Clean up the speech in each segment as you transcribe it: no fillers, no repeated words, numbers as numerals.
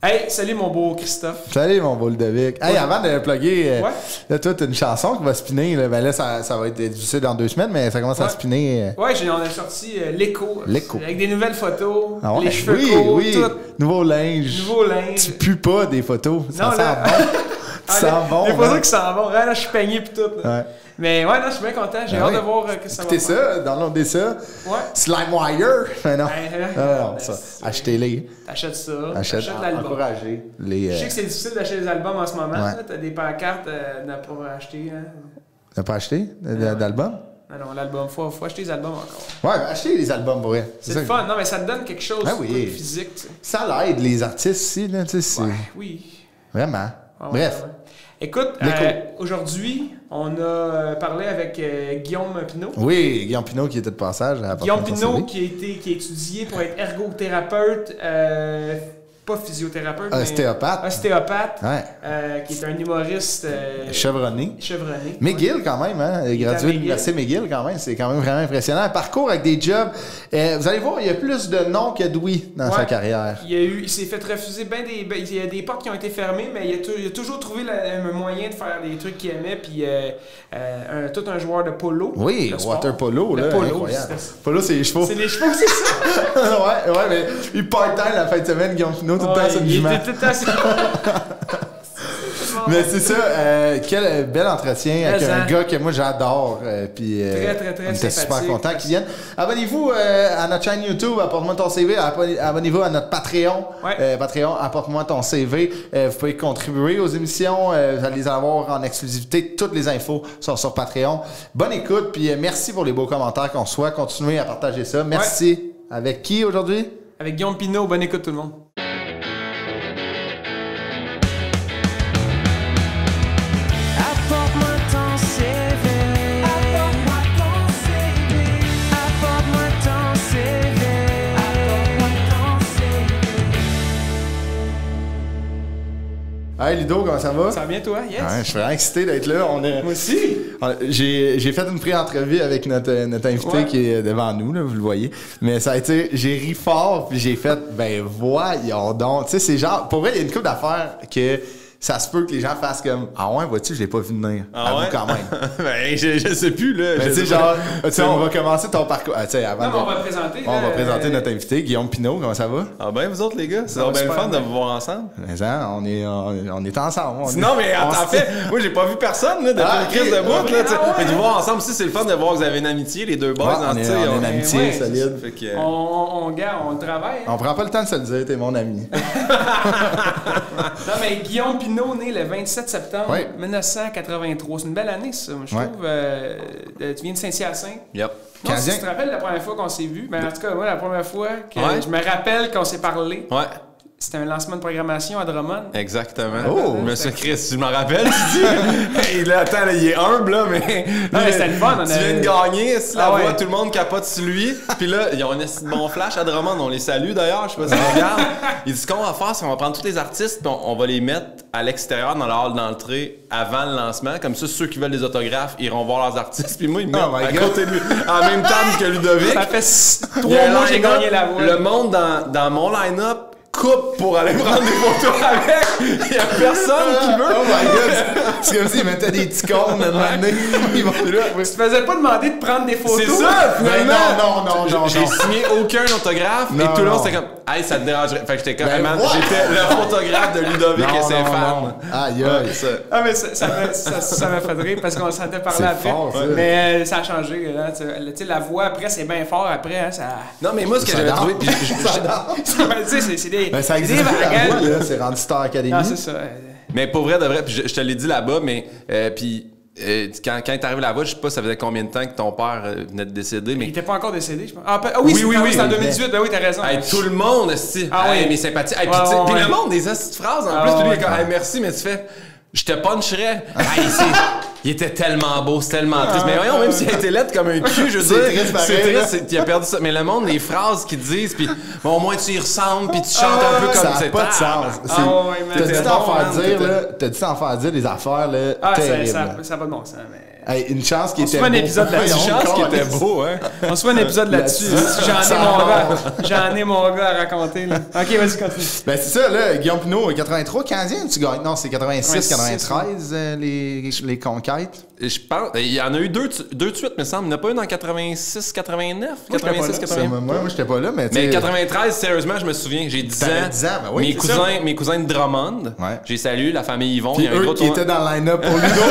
Hey, salut mon beau Christophe. Salut mon beau Ludovic. Hey, avant de plugger, là, toi, t'as une chanson qui va spinner. Là. Ben là, ça va être diffusé dans 2 semaines, mais ça commence à spinner. Ouais, on a sorti L'écho. L'écho. Avec des nouvelles photos, ah ouais? les cheveux courts, tout. Nouveau linge. Tu pues pas des photos. Ça sent bon. Tu sens bon. Des photos qui sentent bon. Là, je suis peigné pis tout. Là. Ouais. Mais ouais, non, je suis bien content. J'ai hâte de voir que ça va faire. Ça, downloader ça. Ouais. SlimeWire. Mais non. Non, ça. Achetez-les. T'achètes ça. Achète l'album. Encouragez. Je sais que c'est difficile d'acheter des albums en ce moment. Ouais. T'as des pancartes n'a pas acheté. Hein. T'as pas acheté d'album? Non, l'album. Faut acheter les albums encore. Ouais, acheter les albums, pour vrai. C'est le fun. Non, mais ça te donne quelque chose de physique. Tu sais. Ça l'aide, les artistes ici. Là, tu sais, oui. Vraiment. Bref. Ouais. Écoute, aujourd'hui, on a parlé avec Guillaume Pinault. Oui, Guillaume Pinault qui était de passage. Guillaume Pinault qui a étudié pour être ergothérapeute, pas physiothérapeute, ostéopathe. Mais ostéopathe, qui est un humoriste chevronné. McGill quand même, hein? Gradué de l'Université McGill quand même, c'est quand même vraiment impressionnant. Un parcours avec des jobs. Vous allez voir, il y a plus de noms que de oui dans sa carrière. Il s'est fait refuser il y a des portes qui ont été fermées, mais il a toujours trouvé un moyen de faire des trucs qu'il aimait, puis tout un joueur de polo. Oui, water polo, là. Incroyable. Polo, c'est les chevaux. C'est les chevaux, c'est ça? ouais, mais il part-time la fin de semaine, Guillaume Pinault, tout le temps sur le jument. Mais c'est ça, quel bel entretien avec un gars que moi j'adore. Puis très on était super content qu'il vienne. Abonnez-vous à notre chaîne YouTube, Apporte-moi ton CV. Abonnez-vous à notre Patreon. Patreon, Apporte-moi ton CV. Vous pouvez contribuer aux émissions. Vous allez les avoir en exclusivité. Toutes les infos sont sur Patreon. Bonne écoute, puis merci pour les beaux commentaires qu'on reçoit. Continuez à partager ça. Merci. Avec qui aujourd'hui? Avec Guillaume Pinault. Bonne écoute tout le monde. Hey Ludo, comment ça va? Ça va bien toi? Yes! Ouais, je suis vraiment excité d'être là. Moi aussi! J'ai fait une pré-entrevue avec notre invité qui est devant nous, là, vous le voyez. Mais ça a été... J'ai ri fort, puis j'ai fait... Ben voyons donc! Tu sais, c'est genre... Pour vrai, il y a une couple d'affaires que... Ça se peut que les gens fassent comme « Ah ouais, vois-tu, je l'ai pas vu venir. » Avoue quand même. Ben, je sais plus, là. Mais tu sais, genre, on va commencer ton parcours. Avant on va présenter. On va présenter notre invité, Guillaume Pinault. Comment ça va? Ah ben, vous autres, les gars, c'est bien le fun de vous voir ensemble. Mais ça, on est ensemble. Non, mais en fait, moi, j'ai pas vu personne, là, depuis une crise de bout, là. Mais de vous voir ensemble aussi, c'est le fun de voir que vous avez une amitié, les deux boys. On est une amitié solide. On travaille. On prend pas le temps de se le dire, t'es mon ami. Non, mais Guillaume Pinault, né le 27 septembre 1983. C'est une belle année, ça. Je trouve. Tu viens de Saint-Hyacinthe. Yep. Non, si tu te rappelles la première fois qu'on s'est vu, en tout cas, moi, la première fois que je me rappelle qu'on s'est parlé. Ouais. C'était un lancement de programmation à Drummond. Exactement. Oh! Monsieur Chris, tu m'en rappelles, tu dis? Hey, là, attends, là, il est humble, là, mais... Non, mais c'était le fun. Tu viens de gagner, si la voix, tout le monde capote sur lui. Puis là, ils ont un bon flash à Drummond, on les salue d'ailleurs, je sais pas si on regarde. Ils disent, ce qu'on va faire, c'est qu'on va prendre tous les artistes, puis on va les mettre à l'extérieur, dans la hall d'entrée, avant le lancement. Comme ça, ceux qui veulent des autographes iront voir leurs artistes. Puis moi, ils me mettent à côté de lui, à la même table que Ludovic. Ça fait 3 mois que j'ai gagné la voix. Le monde dans mon line-up coupe pour aller prendre des photos avec. Il y a personne qui veut. Oh my god. C'est comme s'ils mettaient des petits cornes à un moment donné. Tu te faisais pas demander de prendre des photos. C'est ça, finalement. Non. J'ai signé aucun autographe et tout le long c'était comme hey, ça te dérangerait. Fait que j'étais comme j'étais le photographe de Ludovic et ses fans. Aïe. Ah mais ça m'a fait rire parce qu'on s'en était parlé après. Mais ça a changé. Tu sais, la voix après c'est bien fort après. Hein, ça... Non mais moi ce que j'avais trouvé. Tu sais, c'est des. Ça existe la voix, là, c'est rendu Star Academy. Non, c'est ça. Mais pour vrai, de vrai, puis je te l'ai dit là-bas, mais puis quand t'es arrivé là-bas, je sais pas ça faisait combien de temps que ton père venait de décéder, mais... Il était pas encore décédé, je pense. Ah oui, c'est en 2018, ben oui, t'as raison. Hey, tout le monde, mes sympathies. Puis le monde, des petites phrases en plus, puis lui, il est comme, hey, merci, mais tu fais... Je te puncherais. Il était tellement beau, c'est tellement triste. Mais voyons, même s'il a été laid comme un cul, je veux dire, c'est triste, il a perdu ça. Mais le monde, les phrases qu'ils disent, puis bon, au moins tu y ressembles, puis tu chantes un peu comme ça. Ça n'a pas de sens. T'as dit t'en faire dire des affaires, là, terribles. Ça n'a pas de bon sens, mais... Hey, une chance qui était beau. On se fait un épisode là-dessus. Une chance qui était beau, hein. On se fait un épisode là-dessus. J'en ai mon gars à raconter, là. OK, vas-y, continue. Ben, c'est ça, là. Guillaume Pinot, 83 Canadiens, tu gagnes. Non, c'est 86, 93, les conquêtes. Je pense. Il y en a eu deux de suite, me semble. Il n'y en a pas eu dans 86, 89? 86, 89. Moi, j'étais pas là, mais. Mais 93, sérieusement, je me souviens, j'ai 10 ans. 10 ans, ben oui. Mes cousins de Drummond. Ouais. J'ai salué la famille Yvon. Puis eux qui étaient dans le line-up pour Ludo.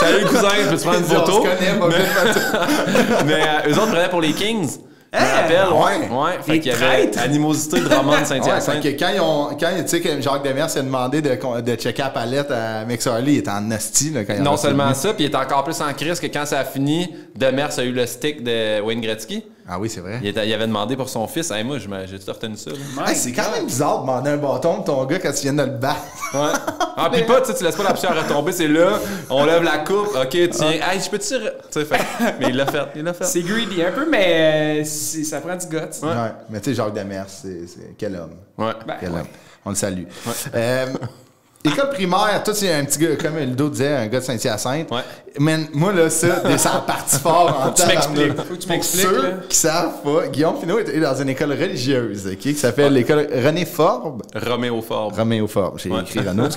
Salut le cousin, je peux te prendre une photo. On se connaît, mais eux autres prenaient pour les Kings. Je me rappelle, ouais. Fait qu'il y avait animosité de Drummond Saint-Hyacinthe. Fait que quand tu sais, que Jacques Demers s'est demandé de checker la palette à McSorley, il était en hostie. Non seulement ça, puis il était encore plus en crise que quand ça a fini, Demers a eu le stick de Wayne Gretzky. Ah oui, c'est vrai. Il avait demandé pour son fils. Hey, moi, j'ai tout retenu ça. Hey, c'est quand même bizarre de demander un bâton de ton gars quand tu viens de le battre. Ouais. Ah, pis pas, tu laisses pas la poussière retomber, c'est là, on lève la coupe, ok, tiens, hey, je peux te tirer. Mais il l'a fait. C'est greedy un peu, mais ça prend du guts. Ouais. Mais tu sais, Jacques Demers, c'est quel homme. Ouais. Quel homme. On le salue. Ouais. École primaire, toi, c'est un petit gars, comme Ludo disait, un gars de Saint-Hyacinthe. Ouais. Mais moi, là, ça a parti fort en temps. Faut que tu m'expliques. Pour ceux qui savent pas, Guillaume Pinot était dans une école religieuse, OK, qui s'appelle l'école René Forbes. Roméo Forbes. J'ai écrit Renaud.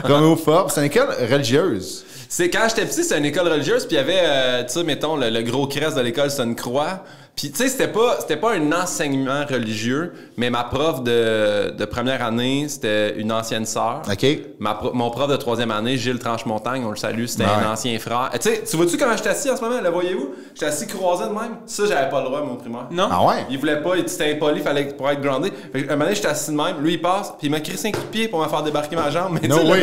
Roméo Forbes, c'est une école religieuse. C'est quand j'étais petit, c'est une école religieuse, puis il y avait, tu sais, mettons, le gros crest de l'école, c'est une croix. Puis, tu sais, c'était pas un enseignement religieux, mais ma prof de première année, c'était une ancienne sœur. OK. Mon prof de troisième année, Gilles Tranche-Montagne, on le salue, c'était un ancien frère. Tu sais, tu vois-tu comment j'étais assis en ce moment? Le voyez-vous? J'étais assis croisé de même. Ça, j'avais pas le droit, mon primaire. Non. Ah ouais? Il voulait pas, c'était impoli, fallait pour être groundé. Fait que, un moment donné, j'étais assis de même. Lui, il passe, puis il m'a crissé un coup de pied pour me faire débarquer ma jambe. Mais non, oui.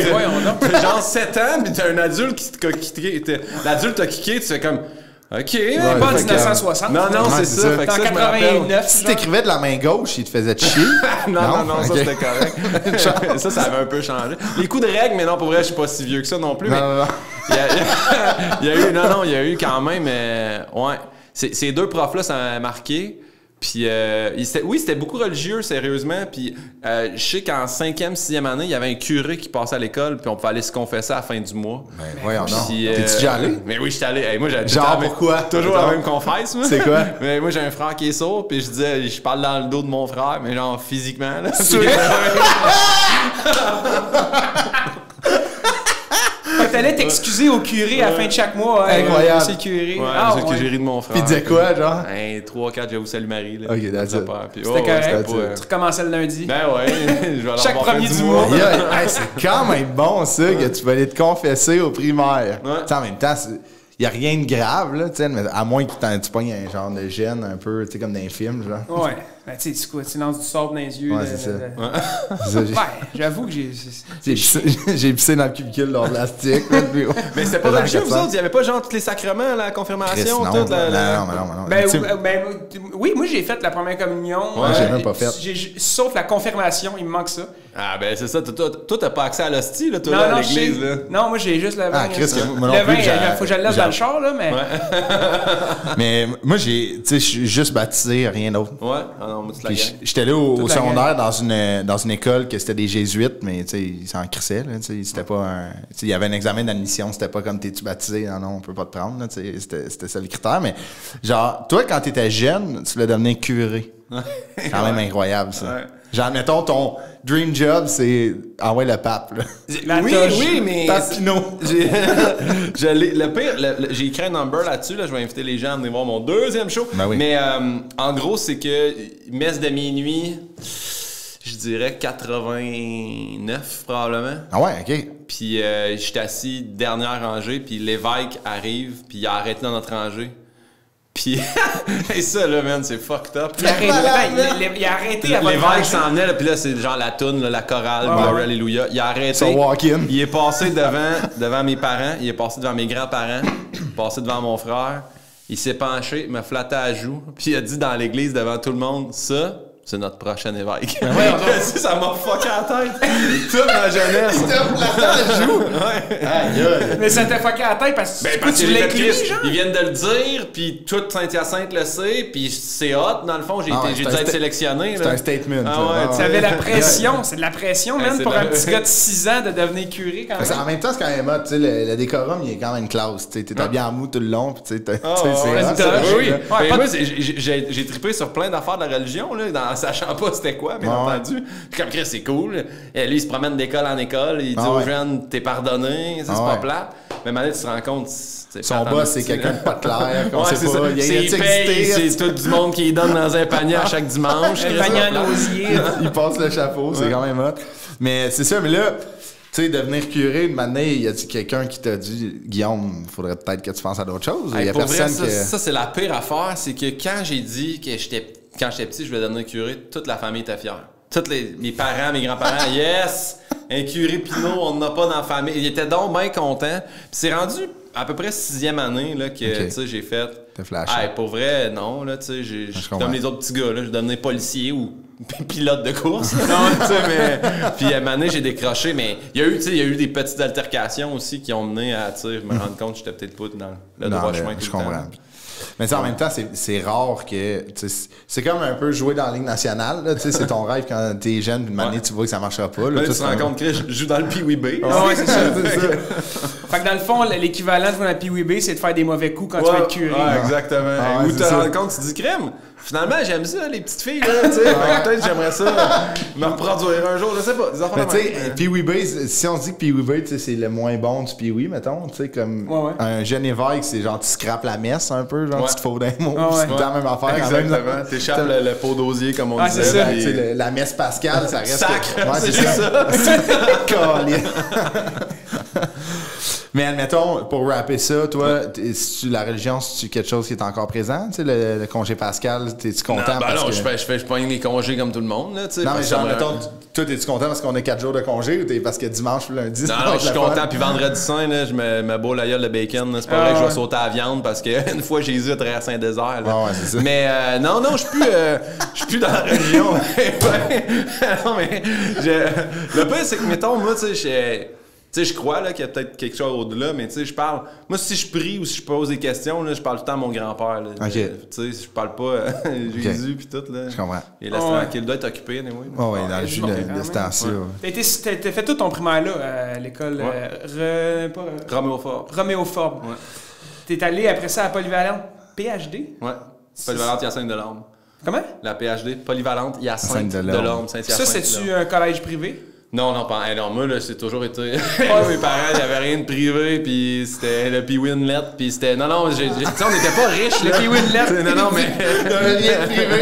T'as genre 7 ans, puis t'as un adulte qui t'a kické. L'adulte t'a kické, tu fais comme... OK. Pas en 1960. Non, c'est ça. Fait que en ça, 89. Si t'écrivais de la main gauche, il te faisait chier. non, ça c'était correct. ça avait un peu changé. Les coups de règle, mais non, pour vrai, je suis pas si vieux que ça non plus. Non. Il y a eu quand même. Ouais. Ces deux profs-là, ça m'a marqué. Puis, c'était beaucoup religieux, sérieusement. Puis, je sais qu'en 5e, 6e année, il y avait un curé qui passait à l'école, puis on pouvait aller se confesser à la fin du mois. Ben, voyons, non. T'es-tu déjà allé? Mais oui, j'étais allé. Hey, moi, j'ai genre, pourquoi? Toujours la même confesse, moi. C'est quoi? Mais moi, j'ai un frère qui est sourd, puis je disais, je parle dans le dos de mon frère, mais genre physiquement, là. T'allais t'excuser au curé à la fin de chaque mois. Incroyable. C'est le curé. Ouais, c'est le curé de mon frère. Puis il disait quoi, genre? 3-4, j'avoue, salut Marie. Là. Ok, that's it. C'était correct. Tu recommençais le lundi. Ben ouais. Je vais chaque premier du mois. C'est quand même bon, ça, que tu vas aller te confesser au primaire. Ouais. En même temps, il n'y a rien de grave, là, mais à moins que tu pognes un genre de gêne un peu, tu sais, comme dans les films, genre. Ouais. Ben, tu sais, quoi, tu lances du sable dans les yeux. Ouais, c'est ça. Ouais, j'avoue que j'ai pissé dans le cubicule lors de la stick. Mais c'était pas religieux, vous autres? Il n'y avait pas genre tous les sacrements, la confirmation, tout? Non. Ben, oui, moi, j'ai fait la première communion. Ouais, j'ai même pas fait. Sauf la confirmation, il me manque ça. Ah, ben, c'est ça. Toi, t'as pas accès à l'hostie, là, toi, là, à l'église, là. Non, moi, j'ai juste le vin. Ah, Chris, le vin, il faut que je le laisse dans le char, là, mais... Mais moi, je suis juste baptisé, rien d'autre. Ouais, non, moi, tu la gagnes. J'étais là au secondaire dans une école que c'était des jésuites, mais tu sais, ils s'en crissaient, là, c'était pas un... Il y avait un examen d'admission, c'était pas comme t'es-tu baptisé, non, on peut pas te prendre, là, c'était ça le critère, mais genre, toi, quand t'étais jeune, tu voulais devenir curé. C'est quand même incroyable, ça. Ouais. Genre, mettons, ton dream job, c'est envoyer le pape, là. Oui, mais... Pape Pinot. Le pire, j'ai écrit un number là-dessus, là, je vais inviter les gens à venir voir mon deuxième show. Ben oui. Mais en gros, c'est que messe de minuit, je dirais 89 probablement. Ah ouais, OK. Puis j'étais assis dernière rangée, puis l'évêque arrive, puis il a arrêté dans notre rangée. Puis, et ça, là, man, c'est fucked up. Il a arrêté avant. L'évêque s'en venait, puis là, c'est genre la toune, la chorale, Glory Alléluia. Il a arrêté. So walk-in. Il est passé devant mes parents, il est passé devant mes grands-parents, il est passé devant mon frère. Il s'est penché, il m'a flatté à la joue, puis il a dit dans l'église devant tout le monde, ça, c'est notre prochain évêque. Ça m'a fucké la tête. Toute ma jeunesse. Mais ça t'a fucké la tête parce que tu l'as écrit, genre? Ils viennent de le dire, puis toute Saint-Hyacinthe le sait, puis c'est hot, dans le fond. J'ai dû être sélectionné. C'est un statement. Tu avais la pression. C'est de la pression, même, pour un petit gars de 6 ans de devenir curé, quand même. En même temps, c'est quand même hot. Le décorum, il est quand même classe. T'es habillé en mou tout le long, puis tu sais, c'est moi, j'ai trippé sur plein d'affaires de la religion, là, en sachant pas c'était quoi, bien entendu. Comme Chris, c'est cool. Et lui, il se promène d'école en école, il dit aux jeunes, t'es pardonné, c'est pas plate. Mais maintenant, tu te rends compte. Son boss, c'est quelqu'un de pas clair. Il paye, c'est tout du monde qui donne dans un panier à chaque dimanche. Un panier à l'osier. Il passe le chapeau, c'est quand même hot. Mais c'est ça, mais là, tu sais, devenir curé, de manière, y a-t-il quelqu'un qui t'a dit, Guillaume, faudrait peut-être que tu penses à d'autres choses? Il y a personne vrai, ça, c'est la pire affaire, c'est que quand j'ai dit que quand j'étais petit, je voulais devenir curé, toute la famille était fière. Tous mes parents, mes grands-parents, yes! Un curé Pinot, on n'en a pas dans la famille. Ils étaient donc bien contents. Puis c'est rendu à peu près 6e année là, que tu sais, j'ai fait. T'as flashé. Pour vrai, non. Là, tu sais, comme les autres petits gars, là, je devenais policier ou pilote de course. Non, tu sais, mais. Puis à un moment donné, j'ai décroché. Mais il y a eu des petites altercations aussi qui ont mené à me rendre compte que j'étais peut-être pas dans le droit chemin. Je comprends. Mais en même temps, c'est rare que... C'est comme un peu jouer dans la Ligue nationale. C'est ton rêve quand t'es jeune, puis une année, tu vois que ça marchera pas. Là, tu te rends compte que je joue dans le Pee-Wee-B. Ouais, c'est ça. Fait que dans le fond, l'équivalent de jouer dans le Pee-Wee-B, c'est de faire des mauvais coups quand tu vas être curé. Ouais, exactement. Ou tu te rends compte, tu dis crème. Finalement, j'aime ça, les petites filles, là, tu sais. Peut-être j'aimerais ça me reproduire un jour, je sais pas. Mais tu sais, Pee-Wee-B, si on dit que Pee-Wee-B, c'est le moins bon du Pee-Wee, mettons, tu sais, comme un jeune évêque, c'est genre, tu scrapes la messe un peu, genre, tu te fous d'un mot, c'est tout la même affaire. Exactement. T'échappes le pot d'osier, comme on disait. C'est ça. La messe pascale, ça reste... Sacre, c'est ça. Mais admettons, pour rapper ça, toi, la religion, c'est-tu quelque chose qui est encore présent? Tu sais, le congé pascal, t'es-tu content? Non, je pogne les congés comme tout le monde. Là, non, mais genre, mettons, toi, t'es-tu content parce qu'on a 4 jours de congé ou parce que dimanche ou lundi? Non, je suis content. Puis vendredi saint, là, je me boule la gueule de bacon. C'est pas vrai que je vais sauter à la viande parce qu'une fois, Jésus a traversé un désert. C'est ça. Mais non, je suis plus dans la religion. Non, mais le pire, c'est que, mettons, moi, tu sais, je crois là, qu'il y a peut-être quelque chose au-delà, mais tu sais, je parle... Moi, si je prie ou si je pose des questions, là, je parle tout le temps à mon grand-père. Tu sais, je parle pas Jésus puis tout. Là. Je comprends. Il laisse tranquille. Il doit être occupé, anyway. Dans le jus de ce temps-ci. T'as fait tout ton primaire là, à l'école Roméo Forbes. Roméo Forbes. Ouais. T'es allé après ça à Polyvalente PhD? Ouais. Polyvalente Hyacinthe-Delorme. Comment? La PhD. Polyvalente Hyacinthe-Delorme. Ça, c'est-tu un collège privé? Non, moi, là, c'est toujours été... Mes parents, il n'y avait rien de privé, puis c'était le Pee-Wee Inlet, puis c'était... Non, on n'était pas riches, le Pee-Wee Inlet. Non, mais...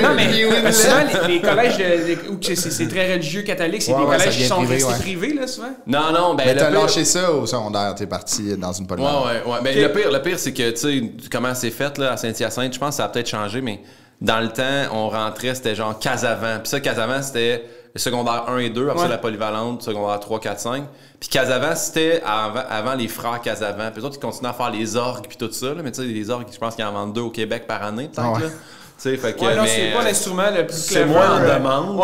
Non, mais souvent, les collèges où c'est très religieux catholique, c'est des collèges qui sont restés privés, là, souvent. Non, ben... Mais t'as lâché ça au secondaire, t'es parti dans une polyvalente. Ouais. Ben, le pire, c'est que, tu sais, comment c'est fait, là, à Saint-Hyacinthe, je pense que ça a peut-être changé, mais dans le temps, on rentrait, c'était genre Casavant. Puis ça, Casavant, c'était... Le secondaire 1 et 2, après ça, la polyvalente, secondaire 3, 4, 5. Puis Casavant, c'était avant les frères Casavant. Puis les autres, ils continuaient à faire les orgues puis tout ça. Là. Mais tu sais, les orgues, je pense qu'ils en vendent 2 au Québec par année, peut-être. Là. Fait que, non, c'est pas l'instrument le plus c'est moins en demande,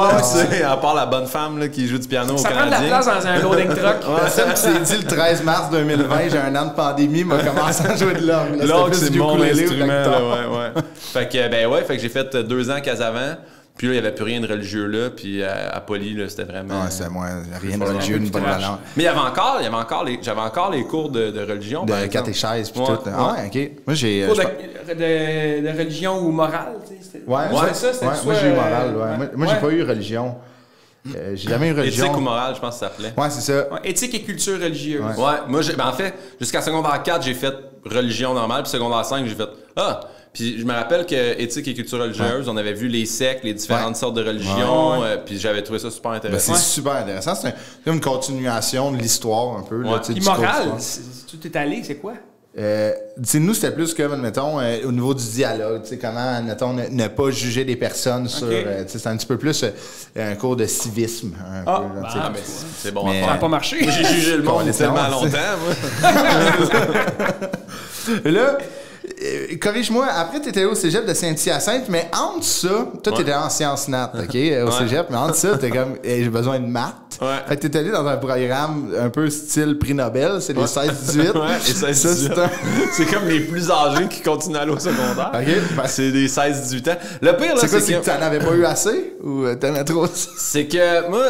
à part la bonne femme là, qui joue du piano au Canadien. Ça prend de la place dans un loading truck. Ça s'est dit le 13 mars 2020, j'ai un an de pandémie, m'a commencé à jouer de l'orgue. L'orgue, c'est mon instrument. Ouais. Fait que j'ai fait 2 ans à Casavant. Puis là, il n'y avait plus rien de religieux là. Puis à Poly, là, c'était vraiment... Ouais, c'était moins rien de religieux, une bonne valeur. Mais j'avais encore les cours de religion. De catéchèse, puis tout. Ah ouais, OK. Moi, j'ai... Cours de religion ou morale, tu sais. Ouais, moi, j'ai eu morale, ouais. Moi, j'ai pas eu religion. J'ai jamais eu religion. Éthique ou morale, je pense que ça s'appelait. Ouais, c'est ça. Éthique et culture religieuse. Ouais, moi, en fait, jusqu'à secondaire 4, j'ai fait religion normale. Puis secondaire 5, j'ai fait... Puis je me rappelle que éthique et culture religieuse, on avait vu les sectes, les différentes sortes de religions, puis j'avais trouvé ça super intéressant. C'est super intéressant. C'est comme une continuation de l'histoire un peu. Là, morale, tout est allé, c'est quoi? Nous, c'était plus comme, admettons, au niveau du dialogue, comment, admettons, ne pas juger des personnes sur... c'est un petit peu plus un cours de civisme. Mais c'est bon. Ça n'a pas marché. J'ai jugé le monde tellement longtemps, moi. Là... corrige-moi, après, tu étais au cégep de Saint-Hyacinthe, mais entre ça, toi, tu étais en sciences nat, OK, au cégep, mais entre ça, t'es comme, j'ai besoin de maths. Fait que t'es allé dans un programme un peu style prix Nobel, c'est les 16-18. Les 16-18 ans. C'est comme les plus âgés qui continuent à aller au secondaire. OK. C'est des 16-18 ans. Le pire, là, c'est que t'en avais pas eu assez ou t'aimais trop ça? C'est que moi,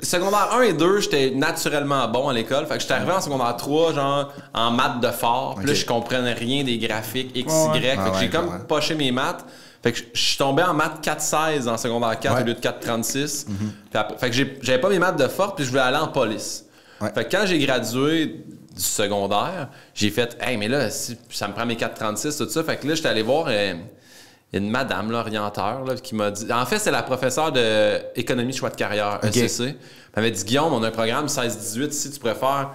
secondaire 1 et 2, j'étais naturellement bon à l'école. Fait que j'étais arrivé en secondaire 3, genre, en maths de fort. Puis là, je comprenais rien des graphiques X, Y. Fait que j'ai comme poché mes maths. Fait que je suis tombé en maths 4-16 en secondaire 4 au lieu de 4-36. Fait que j'avais pas mes maths de fort, puis je voulais aller en police. Fait que quand j'ai gradué du secondaire, j'ai fait « Hey, mais là, ça me prend mes 4-36, tout ça. » Fait que là, j'étais allé voir une madame, là, orienteur, là, qui m'a dit... En fait, c'est la professeure d'économie choix de carrière, ECC. Elle m'avait dit « Guillaume, on a un programme 16-18, si tu préfères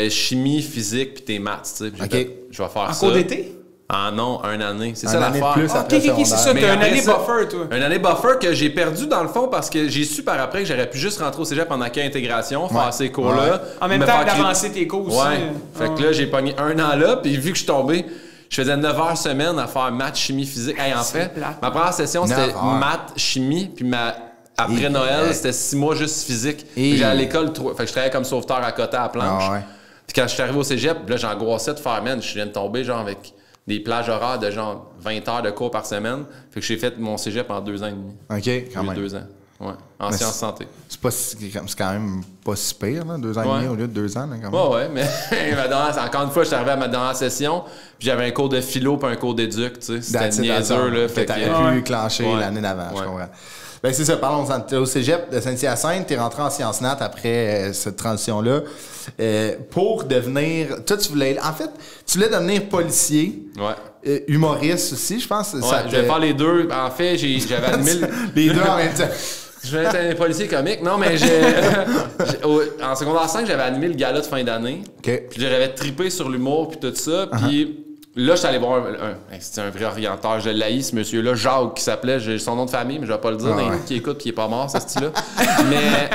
chimie, physique, puis tes maths. » Tu sais. Je vais faire ça. En cours d'été? Ah non, une année. C'est ça l'affaire. l'affaire. OK, c'est ça. T'as une année buffer, toi. Une année buffer que j'ai perdu dans le fond parce que j'ai su par après que j'aurais pu juste rentrer au cégep en accueil intégration, faire ces cours-là. En même temps d'avancer tes cours aussi. Fait que là, j'ai pogné un an là, puis vu que je suis tombé, je faisais 9 heures semaine à faire maths, chimie, physique. En fait, ma première session, c'était maths, chimie, puis après Noël, c'était 6 mois juste physique. J'allais à l'école, fait que je travaillais comme sauveteur à côté à la planche. Puis quand je suis arrivé au cégep, là, j'angoissais de faire, je viens de tomber genre avec des plages horaires de genre 20 heures de cours par semaine. Fait que j'ai fait mon cégep en 2 ans et demi. OK, quand même. 2 ans. Ouais, en sciences santé. C'est quand même pas si pire, là, 2 ans et demi au lieu de 2 ans. Là, quand même. Ouais, mais encore une fois, je suis arrivé à ma dernière session, puis j'avais un cours de philo puis un cours d'éduc, tu sais. C'était niaiseux, là. Fait que t'aurais pu clencher l'année d'avant, je comprends. Ben c'est ça, parlons-en. T'es au cégep de Saint-Hyacinthe, t'es rentré en sciences nat après cette transition-là. Pour devenir... Toi, tu voulais devenir policier. Humoriste aussi, je pense. Je vais faire les deux. En fait, j'avais animé... les deux en même temps. Je vais être un policier comique. Non, mais en secondaire 5, j'avais animé le gala de fin d'année. Puis j'avais trippé sur l'humour puis tout ça. Puis... Là, je suis allé voir c'était un vrai orienteur. Je l'haïs, ce monsieur-là, Jacques, qui s'appelait. J'ai son nom de famille, mais je vais pas le dire. Qui écoute, qui est pas mort, ce style-là. Mais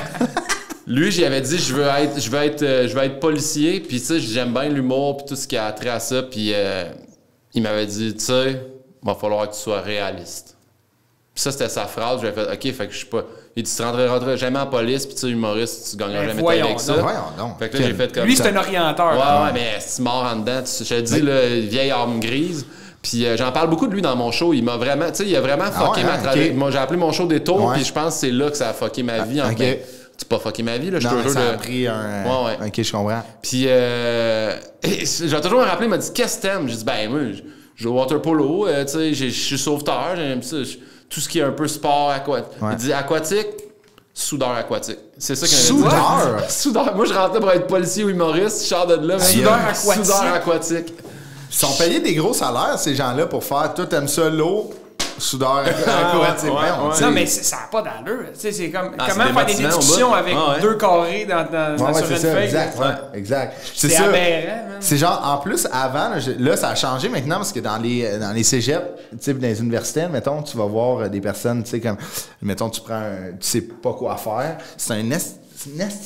lui, j'y avais dit, je veux être policier. Puis, tu sais, j'aime bien l'humour, puis tout ce qui a trait à ça. Puis, il m'avait dit, tu sais, va falloir que tu sois réaliste. Puis ça, c'était sa phrase. J'avais fait, OK, fait que je suis pas. Il dit, tu rentreras jamais en police, puis tu sais, humoriste, tu gagneras jamais ta vie avec ça. Fait que là, j'ai fait comme lui, c'est un orienteur. Ouais, mais c'est mort en dedans. Je te dis, le vieille arme grise. Puis j'en parle beaucoup de lui dans mon show. Il m'a vraiment, tu sais, il a vraiment fucké ma trajectoire. Moi, j'ai appelé mon show des tours, puis je pense que c'est là que ça a fucké ma vie. En fait, c'est pas fucké ma vie, là. Je suis heureux ça a pris un. OK, je comprends. Puis, je vais toujours me rappeler, il m'a dit, qu'est-ce que t'aimes? J'ai dit, ben, moi, je joue au water polo, tu sais, je suis sauveteur, j'aime ça. Tout ce qui est un peu sport aquatique. Il dit aquatique, soudeur aquatique. C'est ça qu'il m'a dit. Soudeur? Moi, je rentrais pour être policier ou humoriste, je sors de là. Soudeur aquatique. Ils sont payés des gros salaires, ces gens-là, pour faire tout aime ça, l'eau, soudeur aquatique. Non, mais ça n'a pas d'allure. C'est comme comment faire des déductions avec 2 carrés sur une feuille. Exact. C'est aberrant. C'est genre, en plus, avant, là, ça a changé maintenant parce que dans les cégeps, tu sais, dans les universités, mettons, tu vas voir des personnes, tu sais, comme, mettons, tu sais pas quoi faire. C'est un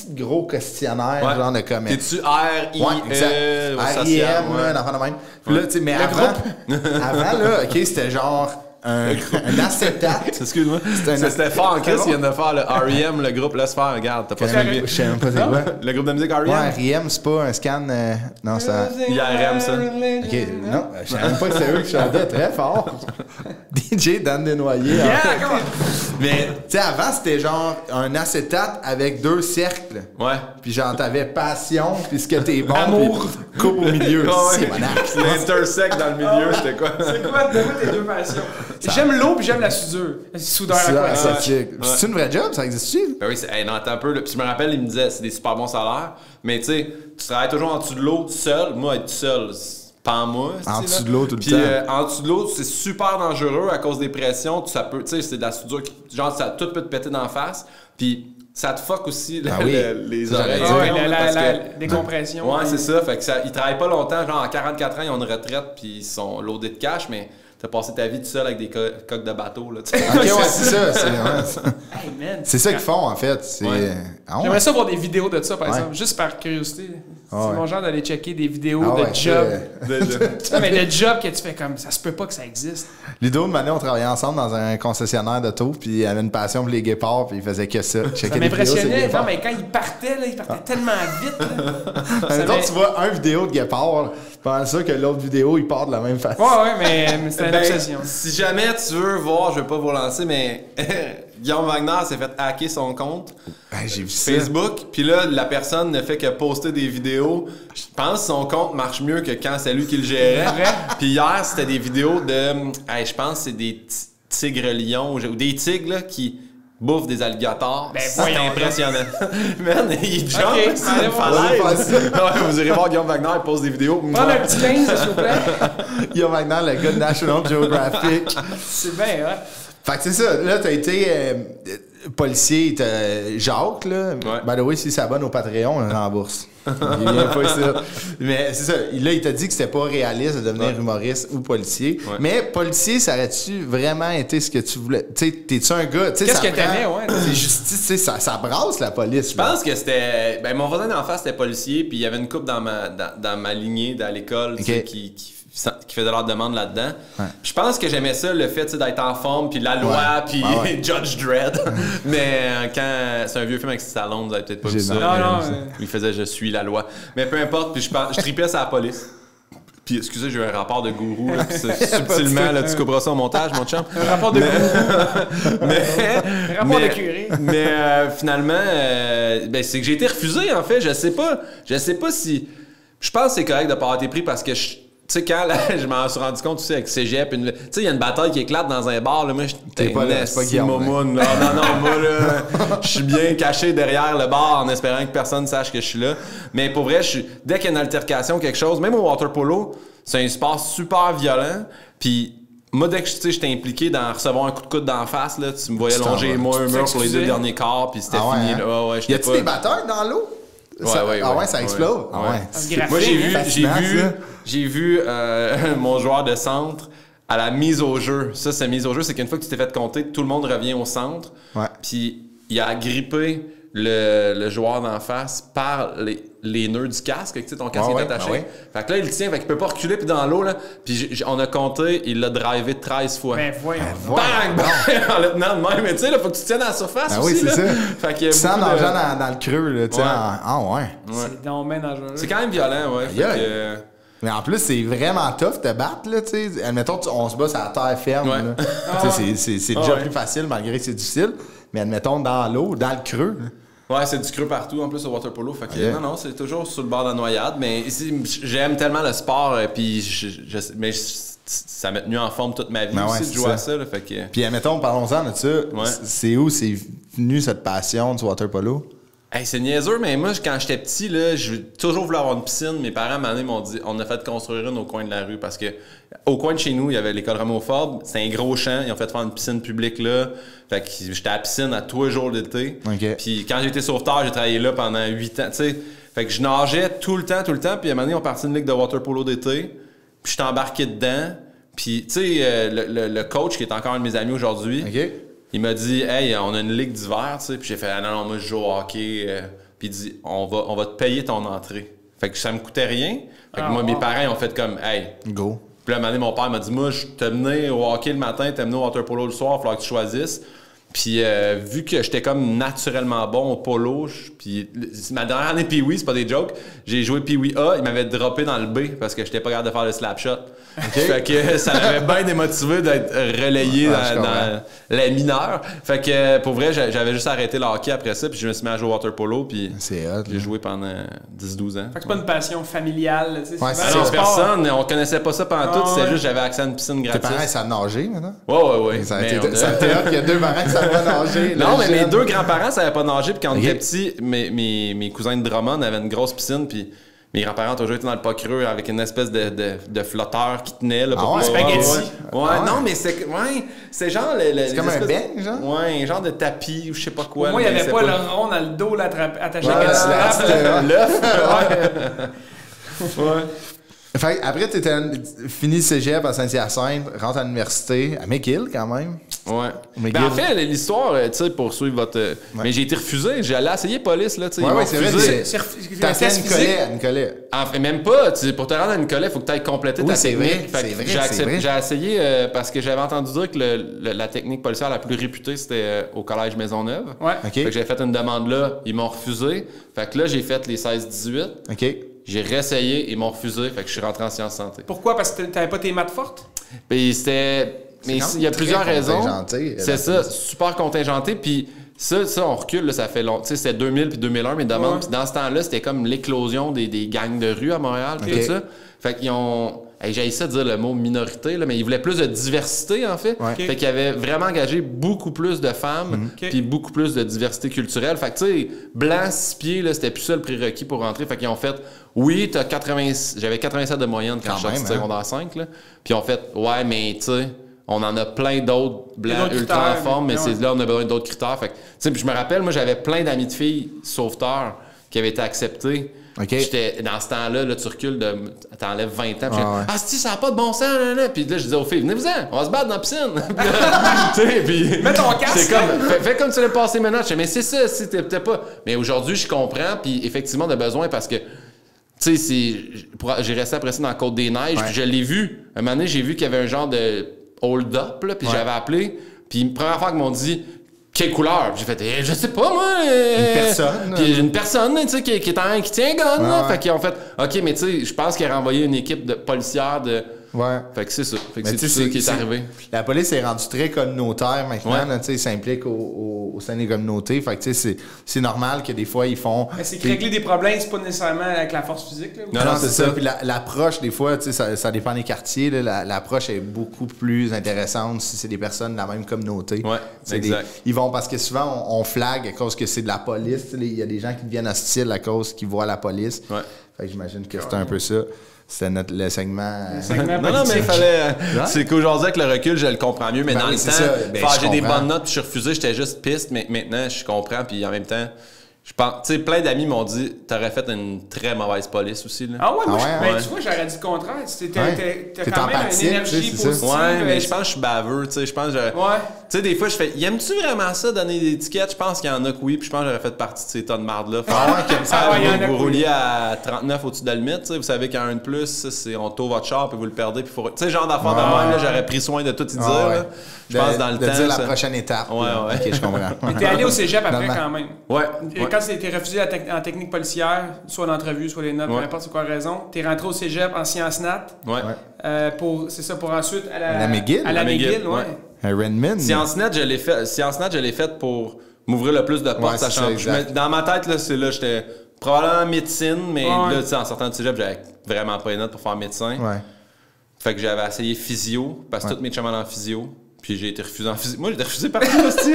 gros questionnaire, genre de comment. T'es-tu R-I-E? R-I-M, un enfant de même. Puis là, tu sais, mais avant, là, OK, c'était genre un acétate. Excuse-moi. C'était fort en Chris qui vient de faire le R.E.M., le groupe Laisse faire. Regarde, t'as pas suivi. Je sais même pas c'est quoi. Le groupe de musique R.E.M. Ouais, R.E.M., c'est pas un scan. Non, c'est un. IRM, ça. OK, non, je savais même pas que c'était eux qui chantaient très fort. DJ Dan Desnoyers. Mais, tu sais, avant, c'était genre un acétate avec 2 cercles. Ouais. Puis genre, t'avais passion, puis ce que t'es bon. Amour. Coupe au milieu. C'est mon axe. L'intersect dans le milieu, c'était quoi? C'est quoi tes 2 passions? J'aime l'eau puis j'aime la soudure. Soudeur aquatique. C'est une vraie job, ça existe-tu? Ben oui, non, attends un peu. Puis je me rappelle, il me disait, c'est des super bons salaires. Mais tu sais, tu travailles toujours en dessous de l'eau, seul. Moi, être seul, pas moi. En dessous de l'eau tout le temps. Puis en dessous de l'eau, c'est super dangereux à cause des pressions. Tu sais, c'est de la soudure genre, tout peut te péter d'en face. Puis ça te fuck aussi les oreilles. La décompression. Ouais, c'est ça. Fait que ils travaillent pas longtemps. Genre, à 44 ans, ils ont une retraite, puis ils sont loadés de cash, mais t'as passé ta vie tout seul avec des coques de bateau. Là, OK, ouais, c'est ça. Hey, man, c'est ça qu'ils font, en fait. J'aimerais ça voir des vidéos de ça, par exemple, juste par curiosité. C'est mon genre d'aller checker des vidéos de job. Non, mais de job que tu fais comme ça se peut pas que ça existe. Ludo, une année, on travaillait ensemble dans un concessionnaire d'auto, puis il avait une passion pour les guépards, puis il faisait que ça. Ça m'impressionnait. Non, mais quand il partait tellement vite. Maintenant, tu vois un vidéo de guépard, pendant ça que l'autre vidéo, il part de la même façon. Ouais, mais c'était une obsession. Si jamais tu veux voir, je vais pas vous lancer, mais Guillaume Wagner s'est fait hacker son compte j'ai vu Facebook, puis là, la personne ne fait que poster des vidéos. Je pense que son compte marche mieux que quand c'est lui qui le gérait. Puis hier, c'était des vidéos de... je pense que c'est des tigres lions, ou des tigres là, qui bouffent des alligators. C'est impressionnant. Man, il jump, c'est une falaise. Vous irez voir Guillaume Wagner, il pose des vidéos. Prends un petit 15, s'il vous plaît. Guillaume Wagner, le gars de National Geographic. C'est bien, ouais. Fait que c'est ça, là, t'as été policier, Jacques, là. By the way, s'il s'abonne au Patreon, on rembourse. Il vient pas ça. Mais c'est ça, là, il t'a dit que c'était pas réaliste de devenir humoriste ou policier. Mais policier, ça aurait-tu vraiment été ce que tu voulais? Tu sais, t'es-tu un gars? Qu'est-ce que t'aimais, C'est justice, tu sais, ça brasse la police. Je pense que c'était... mon voisin d'en face, c'était policier, puis il y avait une couple dans ma lignée, dans l'école, qui faisait leur demande là-dedans. Je pense que j'aimais ça, le fait d'être en forme, puis la loi, puis Judge Dredd. Mais quand c'est un vieux film avec Stallone, vous avez peut-être pas vu ça. Il faisait « Je suis la loi ». Mais peu importe, puis je tripais sur la police. Puis excusez, j'ai eu un rapport de gourou, là, puis subtilement, là, tu couperas ça au montage, mon chum. Un rapport de gourou. Un rapport de curé. Mais finalement, c'est que j'ai été refusé, en fait. Je sais pas si... Je pense que c'est correct de pas avoir été pris parce que tu sais, quand je m'en suis rendu compte aussi avec Cégep, tu sais, il y a une bataille qui éclate dans un bar, là, moi, j'étais pas Momoun, là. Non, moi, là, je suis bien caché derrière le bar en espérant que personne sache que je suis là. Mais pour vrai, dès qu'il y a une altercation, quelque chose, même au water polo, c'est un sport super violent, puis moi, dès que j'étais impliqué dans recevoir un coup de coude d'en face, là, tu me voyais longer moi un mur pour les 2 derniers quarts, puis c'était fini. Hein? Là. Y a-t-il des batailles dans l'eau? Ça explose. Moi, j'ai vu mon joueur de centre à la mise au jeu. Ça, c'est mise au jeu, c'est qu'une fois que tu t'es fait compter, tout le monde revient au centre. Puis il a grippé le joueur d'en face par les nœuds du casque. Tu sais, ton casque est attaché. Fait que là, il tient, fait qu'il peut pas reculer. Puis dans l'eau, là, puis on a compté, il l'a drivé 13 fois. Bang! En le tenant de même. Mais tu sais, il faut que tu tiennes à la surface aussi. Oui, c'est là. ça. Fait qu'il y a tu sens dans le creux, là. Tu sais, C'est dommage dangereux. C'est quand même violent, Mais en plus, c'est vraiment tough de battre, là, tu sais. Admettons, on se bat sur la terre ferme, là. C'est déjà plus facile, malgré que c'est difficile. Mais admettons, dans l'eau, dans le creux, là. Ouais, c'est du creux partout, en plus, au water polo. Fait que, non, c'est toujours sur le bord de la noyade. Mais ici, j'aime tellement le sport, puis mais ça m'a tenu en forme toute ma vie aussi de jouer à ça. Là, fait que... Puis, admettons, parlons-en de ça. C'est où c'est venu cette passion du water polo? Hey, c'est niaiseux, mais moi, quand j'étais petit, là, j'ai toujours voulu avoir une piscine. Mes parents, m'ont dit, on a fait construire une au coin de la rue parce que au coin de chez nous, il y avait l'école Rameau-Ford. C'était un gros champ. Ils ont fait faire une piscine publique là. Fait que j'étais à la piscine à tous les jours d'été. Puis quand j'étais sauveteur, j'ai travaillé là pendant 8 ans. T'sais. Fait que je nageais tout le temps. Puis à un moment donné, on partit une ligue de water polo d'été. Puis j'étais embarqué dedans. Puis, tu sais, le coach, qui est encore un de mes amis aujourd'hui, il m'a dit « Hey, on a une ligue d'hiver, tu sais. » Puis j'ai fait « Ah non, moi, je joue au hockey. Puis il dit « On va te payer ton entrée. » Fait que ça me coûtait rien. Fait que moi, mes parents, ils ont fait comme « Hey, go. » Puis là, à un moment donné, mon père m'a dit « Moi, je t'ai mené au hockey le matin, t'ai mené au water polo le soir, il va falloir que tu choisisses. » Puis vu que j'étais comme naturellement bon au polo, puis ma dernière année Pee-Wee, c'est pas des jokes, j'ai joué Pee-Wee A, il m'avait droppé dans le B parce que j'étais pas capable de faire le slap shot. Fait que ça m'avait bien démotivé d'être relayé dans les mineurs. Fait que pour vrai, j'avais juste arrêté le hockey après ça, puis je me suis mis à jouer au water polo, puis j'ai joué pendant 10-12 ans. Fait que c'est pas une passion familiale, tu sais. C'est personne, on connaissait pas ça pendant tout, c'était juste j'avais accès à une piscine gratis. Tes parents savent nager maintenant? Ouais. Ça a été qu'il y a 2 parents qui savent pas nager. Non, mais mes 2 grands-parents savaient pas nager, puis quand on était petits, mes cousins de Drummond avaient une grosse piscine, puis mes grands-parents ont toujours été dans le pas creux avec une espèce de flotteur qui tenait là, pour spaghetti. Non, mais c'est genre c'est comme un beigne, genre? Ouais, un genre de tapis ou je sais pas quoi. Moi, il n'y avait pas le rond dans le dos là, attaché à la strap. L'œuf. Fait après, tu fini le cégep à Saint-Hyacinthe, rentre à l'université, à McGill quand même. Ouais. Ben, en fait, l'histoire, tu sais, pour suivre votre. Mais j'ai été refusé. J'allais essayer police, là, tu sais. Ouais, c'est vrai. T'as fait Nicolet. En fait, même pas. Pour te rendre à Nicolet, il faut que tu ailles compléter ta technique. C'est vrai. J'ai essayé parce que j'avais entendu dire que la technique policière la plus réputée, c'était au collège Maisonneuve. Ouais. Okay. Fait que j'avais fait une demande là. Ils m'ont refusé. Fait que là, j'ai fait les 16-18. OK. J'ai réessayé. Ils m'ont refusé. Fait que je suis rentré en sciences santé. Pourquoi? Parce que t'avais pas tes maths fortes? Puis c'était. Mais il y a plusieurs raisons. C'est ça, super contingenté. Puis ça, on recule, là, ça fait longtemps. Tu sais, c'était 2000 puis 2001, mes demandes. Puis dans ce temps-là, c'était comme l'éclosion des gangs de rue à Montréal, puis tout ça. Fait qu'ils ont... j'ai essayé de dire le mot minorité, là, mais ils voulaient plus de diversité, en fait. Ouais. Fait qu'ils avaient vraiment engagé beaucoup plus de femmes, puis beaucoup plus de diversité culturelle. Fait que, tu sais, blanc, 6 pieds, là, c'était plus ça le prérequis pour rentrer. Fait qu'ils ont fait... Oui, j'avais 87 de moyenne quand je suis sorti de secondaire 5, là. Puis ils ont fait... Ouais, mais, tu sais... On en a plein d'autres blancs ultra en forme, mais c'est là on a besoin d'autres critères. Fait que, puis je me rappelle, moi, j'avais plein d'amis de filles sauveteurs qui avaient été acceptés. Okay. J'étais dans ce temps-là, là, tu recules, t'enlèves 20 ans. Puis si, ça n'a pas de bon sens. Là. Puis là, je disais aux filles, venez-vous-en, on va se battre dans la piscine. Puis, mets ton casque. Fais comme tu l'as passé maintenant. Je disais, mais c'est ça, si t'es peut-être pas. Mais aujourd'hui, je comprends, puis effectivement, on a besoin parce que. Tu sais, j'ai resté après ça dans la Côte-des-Neiges, puis je l'ai vu. Un moment donné, j'ai vu qu'il y avait un genre de hold-up, là, puis j'avais appelé, puis la première fois qu'ils m'ont dit quelle couleur, j'ai fait je sais pas moi, une personne, puis une personne, tu sais, qui tient un gun, là. Fait qu'ils ont fait OK, mais tu sais, je pense qu'ils ont renvoyé une équipe de policières de Ouais. Fait que c'est ça. Fait que c'est ça qui est arrivé. La police est rendue très communautaire maintenant. Ils s'impliquent au sein des communautés. Fait que c'est normal que des fois, ils font... Mais c'est que régler des problèmes, c'est pas nécessairement avec la force physique. Là, non, c'est ça. Puis l'approche, des fois, ça dépend des quartiers. L'approche est beaucoup plus intéressante si c'est des personnes de la même communauté. Ouais, exact. Ils vont... Parce que souvent, on flague à cause que c'est de la police. Il y a des gens qui deviennent hostiles à cause qu'ils voient la police. Ouais. Fait que j'imagine que c'est un peu ça. C'était le segment... non, mais il fallait... C'est qu'aujourd'hui, avec le recul, je le comprends mieux. Mais dans le temps, j'ai des bonnes notes, puis je suis refusé, j'étais juste piste. Mais maintenant, je comprends. Puis en même temps, je pense... Tu sais, plein d'amis m'ont dit « T'aurais fait une très mauvaise police aussi. » Ah ouais? Moi, tu vois, j'aurais dit le contraire. T'as quand même une énergie positive. Ouais, mais je pense que je suis baveux. Tu sais, je pense que... Tu sais, des fois, je fais... Aimes-tu vraiment ça, donner des étiquettes? Je pense qu'il y en a que oui, puis je pense que j'aurais fait partie de ces tas de marde-là. Vous rouliez à 39 au-dessus de la limite, vous savez qu'il y a un de plus, on tourne votre char, puis vous le perdez, puis faut... Tu sais, genre d'affaire de même, j'aurais pris soin de tout y dire. Je pense dans le temps... De dire la prochaine étape. Ouais. OK, je comprends. Mais t'es allé au cégep après quand même. Ouais. Quand tu t'es refusé en technique policière, soit l'entrevue, soit les notes, peu importe c'est quoi la raison, t'es rentré au cégep en sciences nat. Ouais. C'est ça, pour ensuite à la McGill. À la McGill, ouais. À Redmond. Sciences nat, je l'ai fait pour m'ouvrir le plus de portes, sachant que dans ma tête, là, j'étais probablement médecine, mais là, tu sais, en sortant du cégep, j'avais vraiment pas les notes pour faire médecin. Ouais. Fait que j'avais essayé physio, parce que tous mes chums allaient en physio. Puis j'ai été refusé en physio. Moi, j'ai été refusé partout aussi.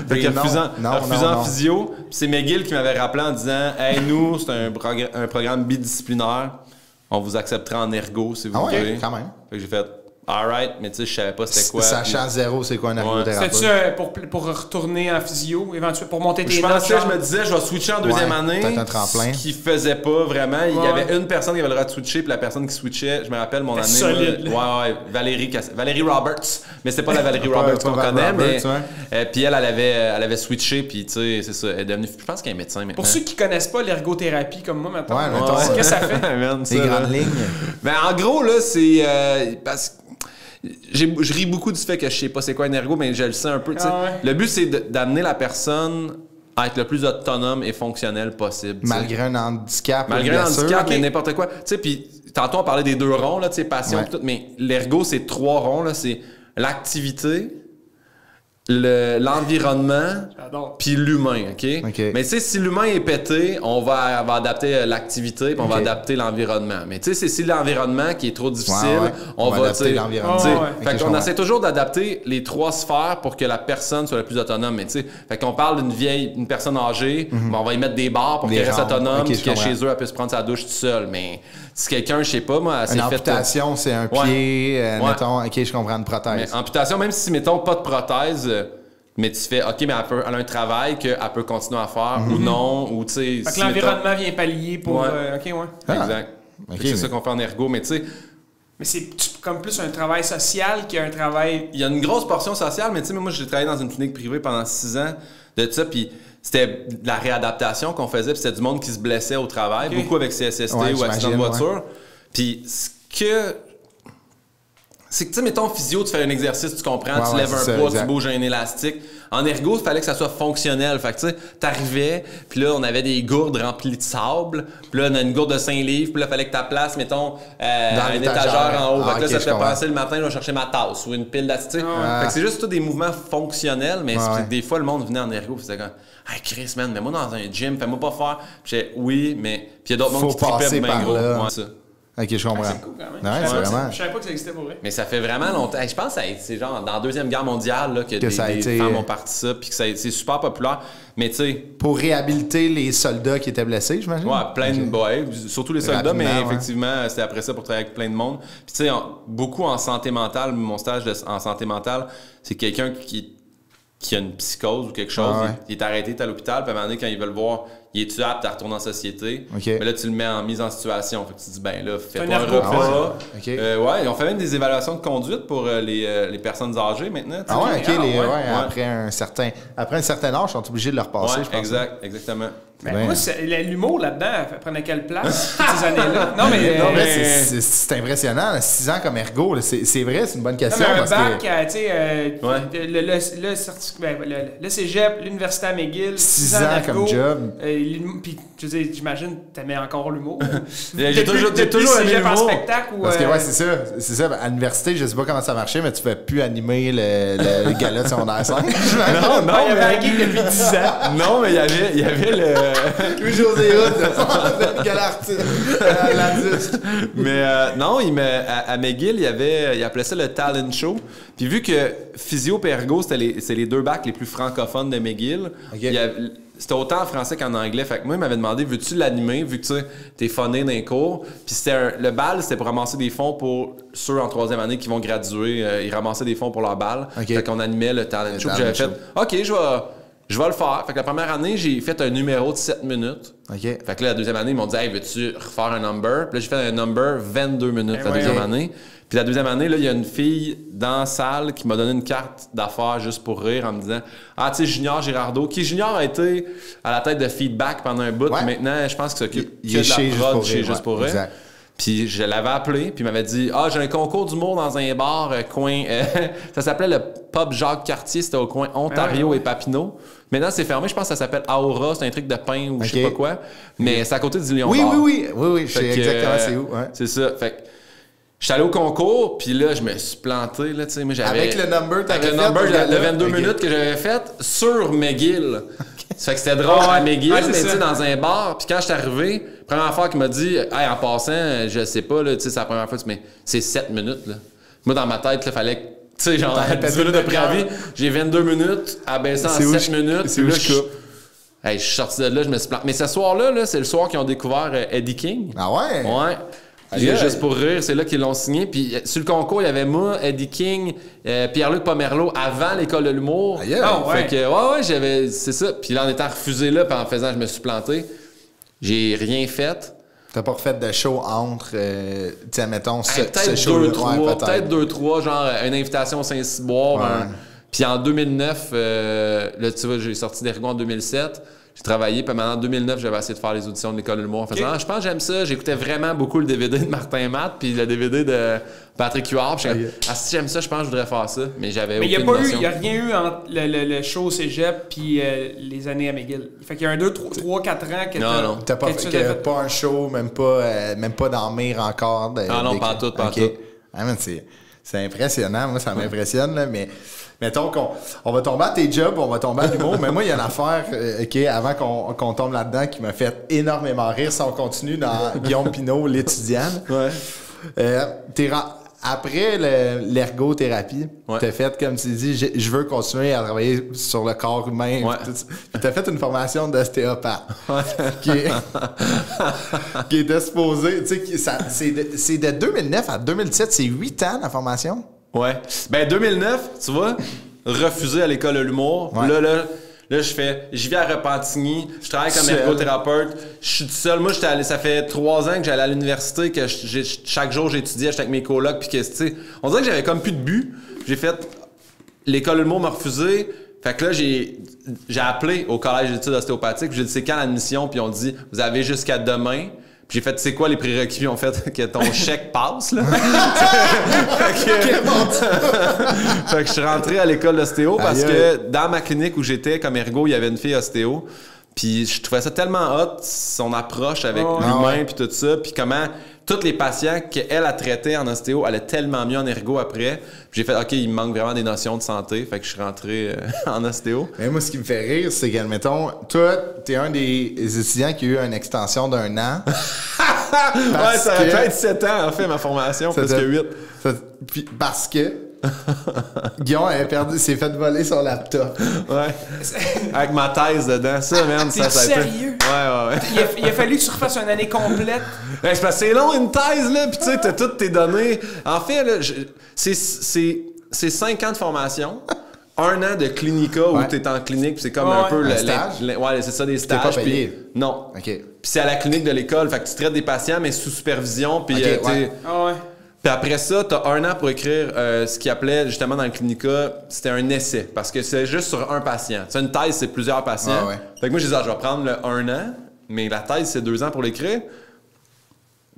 Fait que refusé en physio. Puis c'est McGill qui m'avait rappelé en disant « Hey, nous, c'est un programme bidisciplinaire. On vous acceptera en ergo si vous voulez. » Ouais, quand même. Fait que j'ai fait « Alright, mais tu sais, je savais pas c'était quoi. » Sachant zéro, c'est quoi un ergothérapeute? C'est-tu pour retourner en physio, éventuellement, pour monter tes notes? Je me disais, je vais switcher en deuxième année. Peut-être un tremplin. Ce qui faisait pas vraiment. Il y avait une personne qui avait le droit de switcher, puis la personne qui switchait, je me rappelle mon année. Solide. Valérie Roberts. Mais c'est pas la Valérie Roberts qu'on connaît, mais. Puis elle avait switché, puis tu sais, c'est ça. Elle est devenue. Je pense qu'elle est médecin maintenant. Pour ceux qui connaissent pas l'ergothérapie comme moi maintenant, qu'est-ce que ça fait? C'est grandes lignes. Ben, en gros, là, c'est. Parce que. Je ris beaucoup du fait que je sais pas c'est quoi un ergo, mais je le sais un peu. Le but, c'est d'amener la personne à être le plus autonome et fonctionnel possible. Malgré un handicap. Malgré un handicap, mais n'importe quoi. Tu sais, puis tantôt, on parlait des 2 ronds, là, tu sais, passion et tout, mais l'ergo, c'est 3 ronds, là. C'est l'activité, l'environnement, puis l'humain, OK? Mais tu sais, si l'humain est pété, on va adapter l'activité, puis on va adapter l'environnement. Mais tu sais, si l'environnement qui est trop difficile, on va adapter l'environnement. Fait qu'on essaie toujours d'adapter les 3 sphères pour que la personne soit la plus autonome. Mais tu sais, fait qu'on parle d'une personne âgée, ben, on va y mettre des barres pour qu'elle reste autonome, puis que chez eux, elle puisse prendre sa douche toute seule. Mais si quelqu'un, je sais pas, moi, une amputation, c'est un pied, mettons, OK, je comprends, une prothèse. Mais amputation, même si, mettons, pas de prothèse, mais tu fais, OK, mais elle a un travail qu'elle peut continuer à faire ou non, ou tu sais... Fait que l'environnement vient pallier pour... OK, Exact. C'est ça qu'on fait en ergo, mais tu sais, Mais c'est comme plus un travail social qu'un travail... Il y a une grosse portion sociale, mais tu sais, moi, j'ai travaillé dans une clinique privée pendant 6 ans de ça, puis c'était de la réadaptation qu'on faisait, puis c'était du monde qui se blessait au travail, beaucoup avec CSST ou accident de voiture. Puis ce que... C'est que, tu sais, mettons, physio, tu fais un exercice, tu comprends, tu lèves un poids, tu bouges un élastique. En ergo, il fallait que ça soit fonctionnel. Fait que, tu sais, t'arrivais, puis là, on avait des gourdes remplies de sable, puis là, on a une gourde de 5 livres, puis là, il fallait que tu places, mettons, un étagère en haut. Fait que là, ça te fait penser le matin, je vais chercher ma tasse ou une pile d'acide. Fait que c'est juste tout des mouvements fonctionnels, mais des fois, le monde venait en ergo, puis c'était comme, hey, Chris, man, mets-moi dans un gym, fais-moi pas faire. Puis j'ai oui, mais. Puis il y a d'autres mondes qui trippaient bien gros. Ouais, ça. Ok, je comprends. C'est cool quand même. Je savais pas que ça existait pour vrai. Mais ça fait vraiment longtemps. Je pense que c'est genre dans la Deuxième Guerre mondiale là, que des femmes ont parti ça, puis que c'est super populaire. Mais tu sais. Pour réhabiliter les soldats qui étaient blessés, j'imagine? Ouais, plein de. Surtout les soldats, mais effectivement, c'était après ça pour travailler avec plein de monde. Puis tu sais, beaucoup en santé mentale, mon stage en santé mentale, c'est quelqu'un qui a une psychose ou quelque chose, il est arrêté à l'hôpital, puis à un moment donné, quand ils veulent voir, il est-tu apte à retourner en société. Mais là, tu le mets en mise en situation. Fait que tu dis, ben là, fais pas un repas. Ouais, on fait même des évaluations de conduite pour les personnes âgées maintenant. Ah ouais, après un certain âge, ils sont obligés de le repasser, je pense. Exactement. Mais moi, l'humour là-dedans, prenait quelle place toutes ces années-là? Non, mais c'est impressionnant. 6 ans comme ergo, c'est vrai, c'est une bonne question. Non, mais un bac, tu sais, le cégep, l'université à McGill, 6 ans comme job. Puis, tu sais, j'imagine, t'aimais encore l'humour. J'ai toujours aimé l'humour. En spectacle ou... Parce que, c'est ça. À l'université, je sais pas comment ça marchait, mais tu ne pouvais plus animer le gala de secondaire 5. Non, il y avait un geek depuis 10 ans. Non, mais il y avait le... Louis-José Hood, le gala artiste. Mais non, à McGill, il appelait ça le talent show. Puis vu que physio et ergo, c'est les 2 bacs les plus francophones de McGill, c'était autant en français qu'en anglais. Fait que moi, il m'avait demandé, veux-tu l'animer, vu que tu t'es phoné dans les cours. Puis le bal, c'était pour ramasser des fonds pour ceux en 3e année qui vont graduer. Ils ramassaient des fonds pour leur bal. Fait qu'on animait le talent show. J'avais fait, OK, je vais le faire. Fait que la première année, j'ai fait un numéro de 7 minutes. Fait que là, la 2e année, ils m'ont dit, hey, veux-tu refaire un number? Puis là, j'ai fait un number 22 minutes la 2e année. Puis la 2e année, là, il y a une fille dans la salle qui m'a donné une carte d'affaires juste pour rire en me disant, ah, tu sais, Junior Girardeau, qui Junior a été à la tête de Feedback pendant un bout. Puis maintenant, je pense qu'il s'occupe de la prod chez Juste pour rire. Puis je l'avais appelé, puis il m'avait dit, ah, j'ai un concours d'humour dans un bar coin. Ça s'appelait le Pub Jacques Cartier, c'était au coin Ontario et Papineau. Maintenant, c'est fermé. Je pense que ça s'appelle Aura. C'est un truc de pain ou je sais pas quoi. Mais c'est à côté du Lion Bar. Oui. Je sais exactement c'est où. C'est ça. Fait que j'étais allé au concours, puis là, je me suis planté. Là, moi, avec le number, le 22 minutes que j'avais fait sur McGill. Ça fait que c'était drôle à McGill, mais tu sais, dans un bar. Puis quand je suis arrivé, première fois qu'il m'a dit, hey, en passant, je sais pas, là, tu sais, c'est la première fois, mais c'est 7 minutes. Là. Moi, dans ma tête, il fallait que. Tu sais, genre, 10 minutes de préavis, j'ai 22 minutes, abaissant à 7 minutes. C'est où je coupe. Hey, je suis sorti de là, je me suis planté. Mais ce soir-là, c'est le soir qu'ils ont découvert Eddie King. Ah ouais? Ouais. Juste pour rire, c'est là qu'ils l'ont signé. Puis sur le concours, il y avait moi, Eddie King, Pierre-Luc Pomerleau avant l'école de l'humour. Fait que, j'avais. C'est ça. Puis là, en étant refusé là, puis en faisant, je me suis planté. J'ai rien fait. T'as pas refait de show entre, tu sais, mettons, ce show-là? Peut-être 2-3, genre une invitation au Saint-Cyboire. Puis en 2009, là, tu vois, j'ai sorti d'Ergo en 2007. J'ai travaillé, puis maintenant en 2009, j'avais essayé de faire les auditions de l'école de l'humour en faisant je pense que j'aime ça. J'écoutais vraiment beaucoup le DVD de Martin Matt, puis le DVD de Patrick Huard. Puis si j'aime ça, je pense que je voudrais faire ça. Mais j'avais aucune notion. Il n'y a rien eu entre le show au cégep puis les années à McGill. Fait qu'il y a 2, 3, 4 ans que non. T'as pas fait pas un show, même pas dans Mire encore. Non, pas tout. Ah, c'est impressionnant. Moi, ça m'impressionne, là, mais... Mettons qu'on va tomber à tes jobs, on va tomber à l'humour, mais moi, il y a une affaire, avant qu'on tombe là-dedans, qui m'a fait énormément rire. Si on continue dans Guillaume Pinault, l'étudiant. Après l'ergothérapie, t'as fait, comme tu dis, je veux continuer à travailler sur le corps humain. Puis t'as fait une formation d'ostéopathe. Qui était supposée, tu sais, c'est de 2009 à 2017, c'est 8 ans la formation? Ouais. Ben 2009, tu vois, refusé à l'école de l'humour. Là, Là, je vis à Repentigny, je travaille comme ergothérapeute, je suis tout seul. Moi, ça fait 3 ans que j'allais à l'université, que chaque jour j'étudiais, j'étais avec mes colocs, puis que, tu sais, on dirait que j'avais comme plus de but. J'ai fait, l'école Ulmo m'a refusé. Fait que là, j'ai appelé au collège d'études ostéopathiques, puis j'ai dit, c'est quand l'admission? Puis on dit, vous avez jusqu'à demain. Puis j'ai fait, c'est quoi les prérequis? Puis on fait que ton chèque passe, là. Fait que je suis rentré à l'école d'ostéo parce que dans ma clinique où j'étais comme ergo, il y avait une fille ostéo. Puis je trouvais ça tellement hot, son approche avec l'humain, puis tout ça. Puis comment tous les patients qu'elle a traités en ostéo allaient tellement mieux en ergo après. Puis j'ai fait, OK, il me manque vraiment des notions de santé. Fait que je suis rentré en ostéo. Mais moi, ce qui me fait rire, c'est qu'admettons, toi, t'es un des étudiants qui a eu une extension d'1 an. Ouais, ça aurait pu être 7 ans, en fait, ma formation, plus que 8. Parce que Guillaume s'est fait voler son laptop. Ouais. Avec ma thèse dedans. Ça, man, ça a été. Sérieux? Ouais. Il a fallu que tu refasses une année complète. C'est parce que c'est long, une thèse, là. Puis tu sais, t'as toutes tes données. En fait, là, c'est 5 ans de formation. 1 an de clinica où t'es en clinique, puis c'est comme un peu... Un stage? Ouais, c'est ça, des stages. T'es pas payé? Non. OK. Puis c'est à la clinique de l'école. Fait que tu traites des patients, mais sous supervision. Puis Puis après ça, t'as 1 an pour écrire ce qu'ils appelait justement dans le clinica, c'était un essai. Parce que c'est juste sur un patient. Tu sais, une thèse, c'est plusieurs patients. Fait que moi, je disais, je vais prendre le 1 an, mais la thèse, c'est 2 ans pour l'écrire.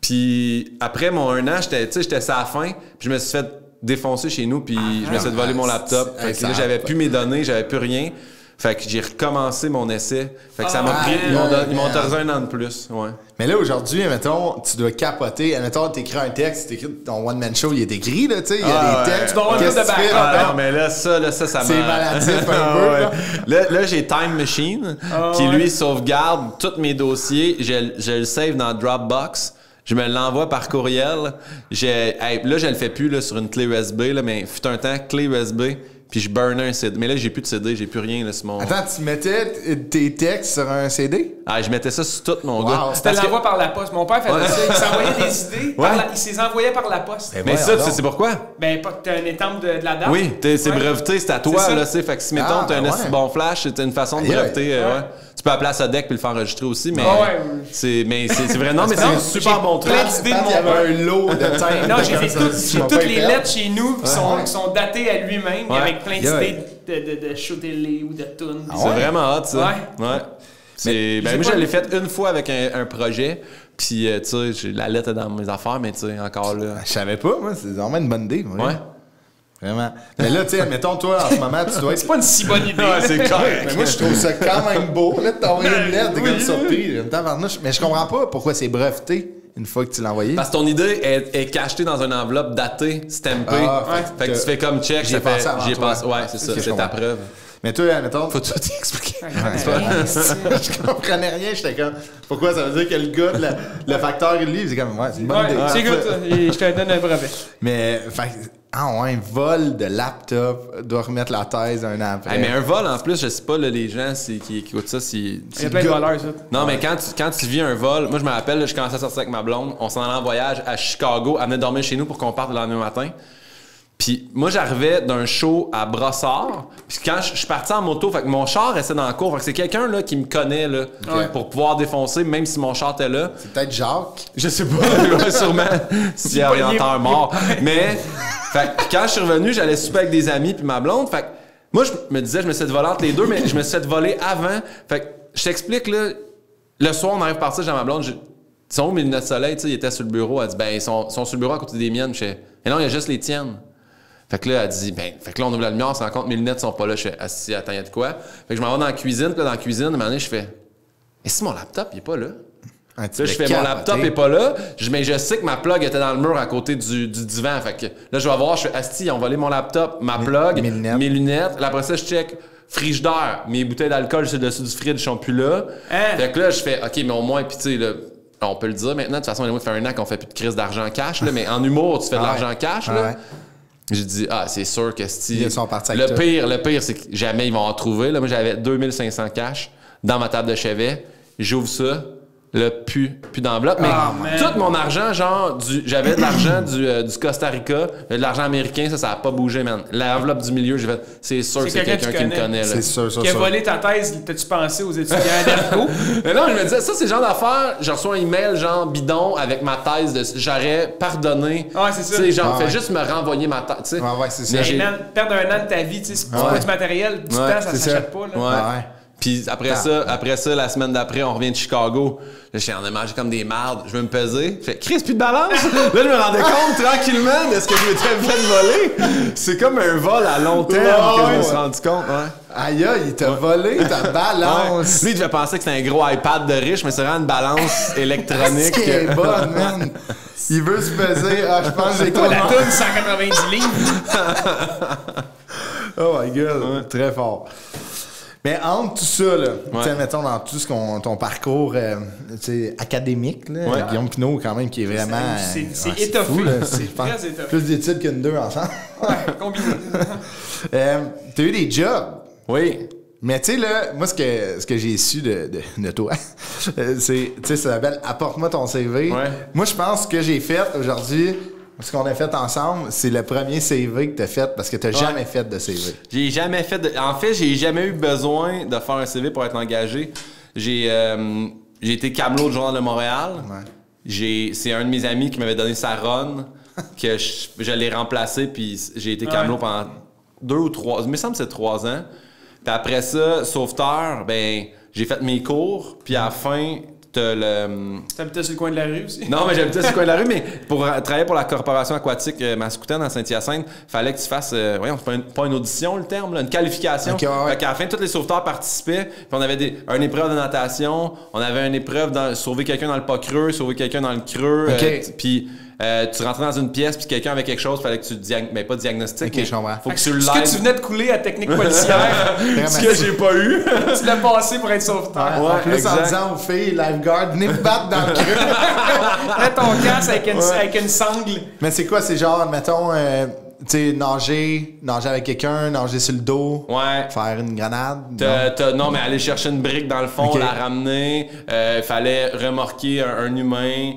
Puis après mon 1 an, j'étais à la fin, puis je me suis fait défoncer chez nous, puis je me suis fait voler mon laptop. Fait que là, j'avais plus mes données, j'avais plus rien. Fait que j'ai recommencé mon essai. Fait que ça m'a pris... Ils m'ont autorisé 1 an de plus, ouais. Mais là, aujourd'hui, admettons, tu dois capoter. Admettons, t'écris un texte, t'écris ton one-man show, il est écrit, là, tu sais, il y a des textes. Tu dois avoir Qu'est-ce que tu fais? Non, mais là, ça m'a... C'est maladif un peu, Là, j'ai Time Machine, qui, lui, sauvegarde tous mes dossiers. Je le save dans Dropbox. Je me l'envoie par courriel. Là, je le fais plus là, sur une clé USB, là, mais fut un temps, clé USB, puis je burnais un CD. Mais là, j'ai plus de CD, j'ai plus rien. Là, sur mon... Attends, tu mettais tes textes sur un CD? Ah, je mettais ça sur tout, mon gars. C'était l'envoi par la poste. Mon père faisait ça. Il s'envoyait des idées, il s'les envoyait par la poste. Mais ça, tu sais, c'est pourquoi? Ben, pas que t'as un étampe de la date. Oui, c'est breveté, c'est à toi, là, c'est. Fait que si, mettons, t'as un assez bon flash, c'est une façon de breveter, Tu peux appeler à Sodec puis le faire enregistrer aussi, mais c'est vrai. Non, mais c'est un super bon truc. Il y avait un lot de thèmes. Non, j'ai toutes les lettres chez nous qui sont datées à lui-même, avec plein d'idées de shooter ou de tunes. C'est vraiment hot, ça. Ouais. Moi, je l'ai fait une fois avec un projet. Puis, tu sais, la lettre est dans mes affaires, mais tu sais, encore là. Je savais pas, moi. C'est vraiment une bonne idée. Ouais. Vraiment. Mais là, tu sais, admettons, toi, en ce moment, tu dois être... C'est pas une si bonne idée. C'est correct. Mais moi, je trouve ça quand même beau. Là, de t'envoyer une lettre, t'es comme surpris. Mais je comprends pas pourquoi c'est breveté une fois que tu l'as envoyé. Parce que ton idée est cachetée dans une enveloppe datée, stampée. Fait que tu fais comme check, j'y ai pensé. Ouais, c'est ça, c'est ta preuve. Mais toi, admettons... Faut tout expliquer. Je comprenais rien. J'étais comme... Pourquoi ça veut dire que le gars, le facteur, il livre? C'est comme... Ouais, c'est une bonne idée. C'est good. Je te donne un brevet. Mais... un vol de laptop doit remettre la thèse 1 an après. Mais un vol, en plus, je sais pas, là, les gens qui écoutent ça, il y a plein de voleurs, ça. Non, mais quand tu vis un vol... Moi, je me rappelle, je commençais à sortir avec ma blonde. On s'en allait en voyage à Chicago. Elle venait dormir chez nous pour qu'on parte le lendemain matin. Puis moi, j'arrivais d'un show à Brossard. Puis quand je suis parti en moto, fait que mon char restait dans la cour. Fait que c'est quelqu'un là, qui me connaît là, pour pouvoir défoncer, même si mon char était là. C'est peut-être Jacques. Je sais pas, sûrement, s'il y a un orienteur mort. Mais fait que quand je suis revenu, j'allais souper avec des amis puis ma blonde. Fait que moi, je me disais, je me suis fait voler entre les deux, mais je me suis fait voler avant. Fait que je t'explique, là, le soir, on arrive partir, j'ai ma blonde. Ils sont où mes lunettes de soleil? Tu sais, ils étaient sur le bureau. Elle dit, ben, ils sont sur le bureau à côté des miennes. Je fais, et non, il y a juste les tiennes. Fait que là, elle dit, fait que là, on ouvre la lumière, on se rend compte, mes lunettes sont pas là. Je fais, assis, attends, il y a de quoi? Fait que je m'en vais dans la cuisine, puis là, dans la cuisine, à un moment donné, je fais, et si mon laptop, il est pas là? Là, je fais, mon laptop est pas là, mais je sais que ma plug était dans le mur à côté du divan. Fait que là, je vais voir, je fais, asti, ils ont volé mon laptop, ma plug, mes lunettes. Là, après ça, je check, frigidaire, mes bouteilles d'alcool sur le dessus du fridge sont plus là. Fait que là, je fais, OK, mais au moins, puis tu sais, là, on peut le dire maintenant, de toute façon, ça fait 1 an qu'on fait plus de crise d'argent cash, là, mais en humour, tu fais de l'argent cash, là. J'ai dit, c'est sûr que ils sont partis avec le pire, c'est que jamais ils vont en trouver. Là, moi, j'avais 2500 cash dans ma table de chevet. J'ouvre ça. Là, plus d'enveloppe. Mais tout mon argent, genre, j'avais de l'argent du Costa Rica, de l'argent américain, ça a pas bougé, man. L'enveloppe du milieu, j'ai fait, c'est sûr que c'est quelqu'un qui me connaît. Là. C'est sûr, ça. Qui a volé ta thèse, t'as-tu pensé aux étudiants d'Ergo? Mais non, je me disais, ça, c'est le genre d'affaire, je reçois un email, genre, bidon, avec ma thèse, j'aurais pardonné. Ouais, c'est ça. Tu sais, genre, fais juste me renvoyer ma thèse, tu sais. Ouais, c'est ça. Mais perdre un an de ta vie, tu sais, c'est pas du matériel, du temps, ça s'achète pas, là. Ouais. Puis après ça, la semaine d'après, on revient de Chicago. Là, on a mangé comme des mardes. Je veux me peser. Je fais, Chris, plus de balance. Là, je me rendais compte tranquillement de ce que je m'étais fait voler. C'est comme un vol à long terme que je me suis rendu compte. Ouais. Aïe, il t'a volé ta balance. Lui, il devait penser que c'était un gros iPad de riche, mais c'est vraiment une balance électronique. C'est est bonne, man. Il veut se peser. Je pense que j'ai toi, la toune, 190 livres. Oh my God. Très fort. Mais entre tout ça, là, mettons dans tout ton parcours académique, là, Guillaume Pinot, quand même, qui est vraiment. C'est étoffé. Fou, c'est très étoffé. Plus d'études qu'une deux ensemble. Ouais, combiné. T'as eu des jobs. Oui. Mais tu sais, là, moi, ce que j'ai su de toi, c'est, tu sais, ça s'appelle Apporte-moi ton CV. Ouais. Moi, je pense que j'ai fait aujourd'hui. Ce qu'on a fait ensemble, c'est le premier CV que tu as fait parce que tu n'as jamais fait de CV. J'ai jamais fait En fait, j'ai jamais eu besoin de faire un CV pour être engagé. J'ai été camelot du Journal de Montréal. Ouais. C'est un de mes amis qui m'avait donné sa run, que je l'ai remplacé, puis j'ai été camelot pendant 2 ou 3... Il me semble que c'est 3 ans. Puis après ça, sauveteur, ben j'ai fait mes cours, puis à la fin... T'habitais sur le coin de la rue aussi? Non, mais j'habitais sur le coin de la rue, mais pour travailler pour la Corporation aquatique Mascoutaine à Saint-Hyacinthe, fallait que tu fasses, pas une audition, le terme, là, une qualification. Okay, ouais. Fait qu'à la fin, tous les sauveteurs participaient, puis on avait une épreuve de natation, on avait une épreuve de sauver quelqu'un dans le pas creux, sauver quelqu'un dans le creux, puis... tu rentrais dans une pièce puis quelqu'un avait quelque chose, fallait que tu pas diagnostic, mais faut que tu l'aides. Ce que tu venais de couler à technique policière, ce que j'ai pas eu. Tu l'as passé pour être sauveteur. Ouais, en plus, exact. En disant aux filles, lifeguard, venez me battre dans le creux. Prends ton casque avec une sangle. Mais c'est quoi, c'est genre, mettons, tu sais, nager avec quelqu'un, nager sur le dos, faire une grenade. Non, mais aller chercher une brique dans le fond, la ramener, fallait remorquer un humain.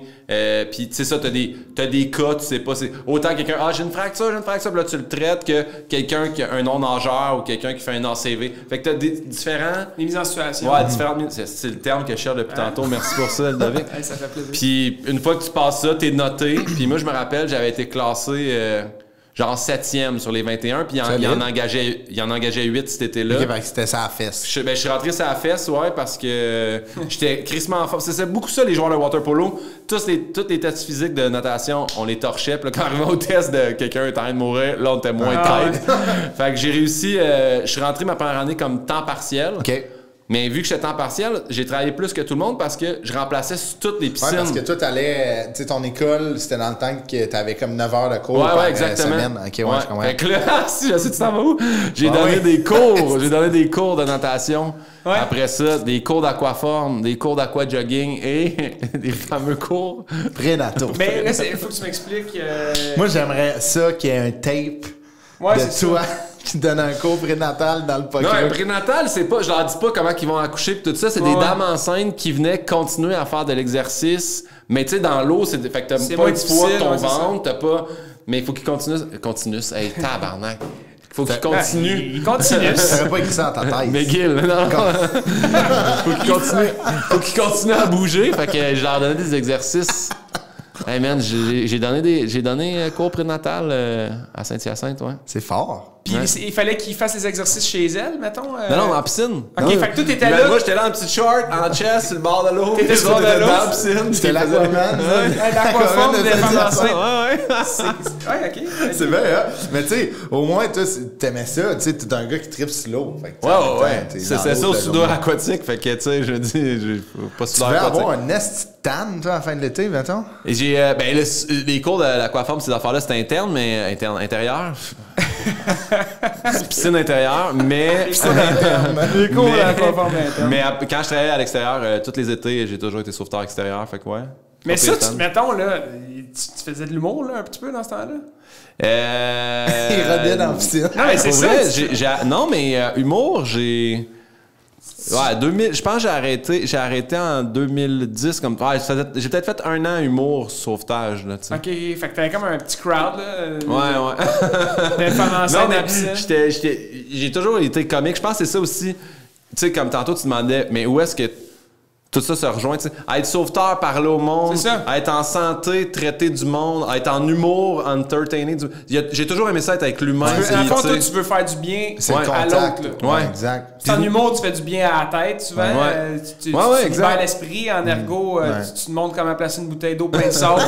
Puis tu sais ça, t'as des cas, tu sais pas, c'est autant quelqu'un, j'ai une fracture, puis là tu le traites que quelqu'un qui a un non-nageur ou quelqu'un qui fait un ACV. Fait que t'as différents... Les mises en situation. Ouais, différentes... C'est le terme que je cherche depuis tantôt, merci pour ça, Ludovic. Ça fait plaisir. Puis une fois que tu passes ça, t'es noté, puis moi je me rappelle, j'avais été classé... genre 7e sur les 21, puis il en engageait 8 cet été-là. OK, ben c'était ça à la fesse. Je suis rentré ça à la fesse, parce que j'étais crissement en forme. C'est beaucoup ça, les joueurs de water polo. Tous les tests physiques de natation, on les torchait. Puis là, quand on arrivait au test de quelqu'un est en train de mourir, là, on était moins tête. Fait que j'ai réussi... je suis rentré ma première année comme temps partiel. OK. Mais vu que j'étais temps partiel, j'ai travaillé plus que tout le monde parce que je remplaçais sur toutes les piscines. Ouais, parce que toi, t'allais... Tu sais, ton école, c'était dans le temps que t'avais comme 9 heures de cours par semaine. OK, je comprends. Fait que là, si je sais tu t'en vas où? J'ai donné des cours. J'ai donné des cours de natation. Ouais. Après ça, des cours d'aquaforme, des cours d'aquajogging et des fameux cours prénataux. Mais là, il faut que tu m'expliques... Moi, j'aimerais ça qu'il y ait un tape de toi... qui donne un cours prénatal dans le poker. Non, un prénatal, c'est pas... Je leur dis pas comment ils vont accoucher pis tout ça. C'est des dames enceintes qui venaient continuer à faire de l'exercice. Mais tu sais, dans l'eau, fait que t'as pas de poids de ton ventre, t'as pas... Mais il faut qu'ils continuent. Hey, tabarnak. Faut qu'il continue. Il continue. T'aurais pas écrit ça dans ta tête. McGill, non. Faut qu'il continue à bouger. Fait que je leur donnais des exercices. Hey man, j'ai donné cours prénatal à Saint-Hyacinthe, C'est fort. Puis il fallait qu'il fasse les exercices chez elle, mettons? Non, en piscine. OK, fait que tout était là. Moi, j'étais là en petite short, en chest, sur le bord de l'eau. T'étais sur le bord de l'eau. Dans la piscine. C'était l'aquaman. L'aquaforme des femmes enceintes. Ouais, OK. C'est vrai, hein? Mais tu sais, au moins, toi, t'aimais ça. Tu sais, t'es un gars qui tripe sur l'eau. Ouais. C'est ça au sudor aquatique. Fait que, tu sais, je dis, j'ai pas sudor aquatique. Tu veux avoir un nest tan, toi, à la fin de l'été, mettons? Et j'ai, les cours de l'aquaforme, ces affaires-là, c'était interne, mais intérieur. Piscine intérieure, mais... Les cours de l'aquaforme interne. Mais quand je travaillais à l'extérieur, tous les étés, j'ai toujours été sauveteur extérieur, fait que Mais ça, mettons, là, tu faisais de l'humour, là, un petit peu, dans ce temps-là? Il rodait dans la piscine. Non, mais c'est ça. Vrai, non, mais humour, j'ai... Ouais, 2000, je pense que j'ai arrêté en 2010. J'ai peut-être fait 1 an humour sauvetage. Là, OK, fait que t'avais comme un petit crowd. Là, ouais. T'avais commencé dans la piscine. J'ai toujours été comique. Je pense que c'est ça aussi. Tu sais, comme tantôt, tu demandais, mais où est-ce que tout ça se rejoint? T'sais? Être sauveteur, parler au monde, être en santé, traiter du monde, être en humour, entertainer. J'ai toujours aimé ça, être avec l'humain. En fond, toi, tu veux faire du bien à l'autre. Ouais, exact. C'est en humour, tu fais du bien à la tête, souvent. Tu libères l'esprit. En ergo, tu te montres comment placer une bouteille d'eau pleine de sable.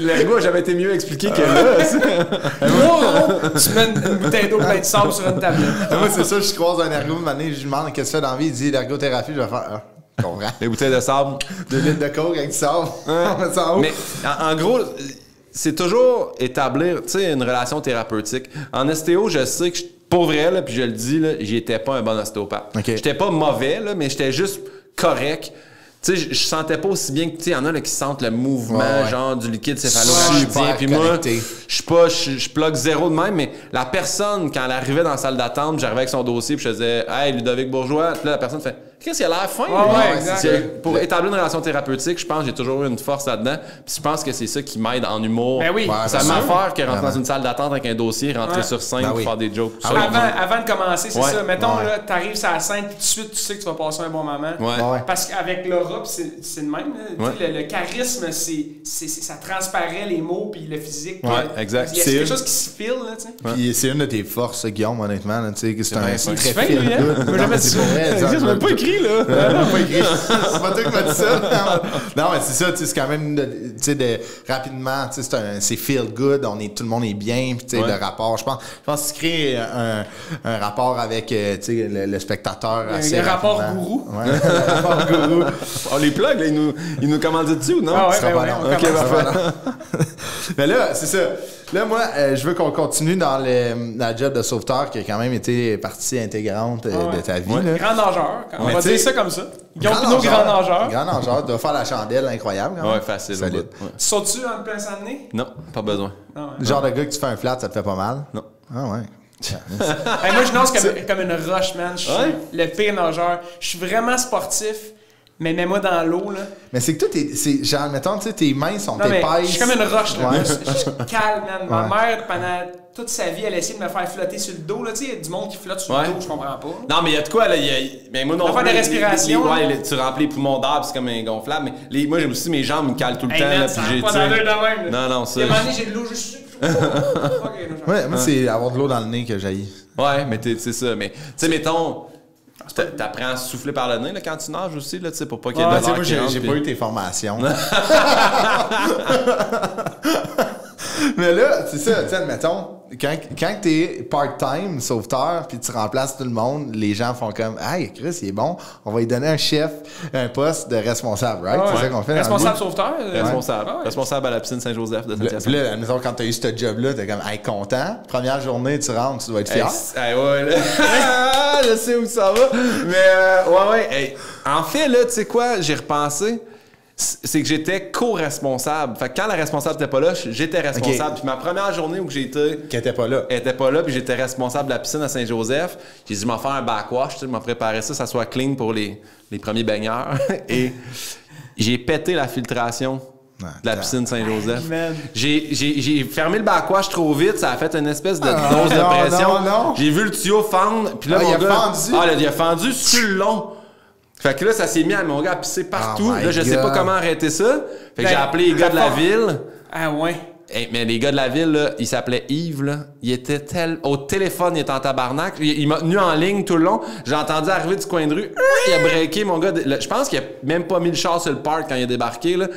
L'ergo a jamais été mieux expliqué que là. Tu mets une bouteille d'eau pleine de sable sur une tablette. Moi, c'est ça, je croise un ergo une année, je lui demande qu'est-ce que tu fais dans la vie. Il dit l'ergothérapie, je vais faire. Comprends. Les bouteilles de sable. 2 litres de coke avec du sable. Mais en gros, c'est toujours établir une relation thérapeutique. En ostéo, je sais que pour vrai, là, puis je le dis, là, j'étais pas un bon ostéopathe. Okay. J'étais pas mauvais, là, mais j'étais juste correct. Tu sais, je sentais pas aussi bien que, tu sais, il y en a là, qui sentent le mouvement, genre, du liquide céphalo-rachidien. Puis moi, je plug zéro de même, mais la personne, quand elle arrivait dans la salle d'attente, j'arrivais avec son dossier, puis je faisais « Hey, Ludovic Bourgeois », puis là, la personne fait « Qu'est-ce qu'il a l'air fin? » Pour établir une relation thérapeutique, je pense que j'ai toujours eu une force là-dedans. Puis je pense que c'est ça qui m'aide en humour. Ben oui. Ça m'affaire que rentrer dans une salle d'attente avec un dossier, rentrer sur scène pour faire des jokes. Avant de commencer, c'est ça. Mettons, là, t'arrives sur la scène, puis tout de suite, tu sais que tu vas passer un bon moment. Parce qu'avec l'aura, c'est le même. Le charisme, ça transparaît les mots, puis le physique. Exact. Il y a quelque chose qui se file. Puis c'est une de tes forces, Guillaume, honnêtement. C'est un très fil. Je m'ai pas écrit, là. Non, pas écrit. C'est pas toi qui m'as dit ça. Non, mais c'est ça, c'est quand même, rapidement, c'est feel good, tout le monde est bien, puis le rapport, je pense que tu crées un rapport avec le spectateur assez rapport gourou. Ouais, le rapport gourou. On les plug, là, ils nous commandent dessus ou non? Ah ouais, OK, parfait. Mais là, c'est ça. Là, moi, je veux qu'on continue dans la job de sauveteur qui a quand même été partie intégrante de ta vie. Là. Grand nageur. On va dire ça comme ça. Guillaume Pinot, grand nageur. Grand nageur. Doit faire la chandelle incroyable. Ouais, facile. Solide. Tu sautes-tu en plein nez? Non, pas besoin. Le genre de gars que tu fais un flat, ça te fait pas mal? Non. Ah ouais. Moi, je nage comme une roche, man. Je suis le pire nageur. Je suis vraiment sportif. Mais mets-moi dans l'eau, là. Mais c'est que toi, genre, mettons, tu sais, tes mains sont épaisses. Je suis comme une roche, là. Je suis calme, man. Ma mère, pendant toute sa vie, elle a essayé de me faire flotter sur le dos, là. Tu sais, il y a du monde qui flotte sur le dos, je comprends pas. Non, mais il y a de quoi, là. Mais moi, non. On va faire des respirations. Tu remplis les poumons d'air, puis c'est comme un gonflable. Mais moi, j'aime aussi mes jambes me calent tout le temps, là. Puis j'ai. Pas dans l'œil de même, là. Non, ça. Il y a un moment donné, j'ai de l'eau juste. Ouais, moi, c'est avoir de l'eau dans le nez que j'haïs. Ouais, mais c'est ça. Mais, tu sais, mettons. T'apprends à souffler par le nez là, quand tu nages aussi, là, pour pas qu'il y ait de l'air qui rentre. J'ai pas eu tes formations. Mais là, c'est ça, tu sais, admettons, quand t'es part-time sauveteur puis tu remplaces tout le monde, les gens font comme « Hey, Chris, il est bon, on va lui donner un poste de responsable, right? » C'est ça qu'on fait. Responsable sauveteur? Responsable à la piscine Saint-Joseph de Saint-Hyacinthe. Puis là, admettons, quand t'as eu ce job-là, t'es comme « Hey, content. Première journée, tu rentres, tu dois être fier. » Je sais où ça va. Mais, hey, en fait, là, tu sais quoi, j'ai repensé. C'est que j'étais co-responsable. Fait que quand la responsable n'était pas là, j'étais responsable. Puis ma première journée où j'étais... Qui était pas là. Elle était pas là, puis j'étais responsable de la piscine à Saint-Joseph. J'ai dit, je m'en faire un backwash, je m'en préparais ça soit clean pour les premiers baigneurs. Et j'ai pété la filtration de la piscine Saint-Joseph. J'ai fermé le backwash trop vite, ça a fait une espèce de dose de pression. Non. J'ai vu le tuyau fendre, puis là, mon gars... Il a fendu sur le long. Fait que là, ça s'est mis à mon gars à pisser partout. Là, je sais pas comment arrêter ça. Fait que j'ai appelé les gars de la ville. Ah ouais. Hey, mais les gars de la ville, là, il s'appelait Yves, là. Il était au téléphone, il était en tabarnak. Il m'a tenu en ligne tout le long. J'ai entendu arriver du coin de rue. Il a breaké, mon gars. Je pense qu'il a même pas mis le char sur le parc quand il a débarqué, là.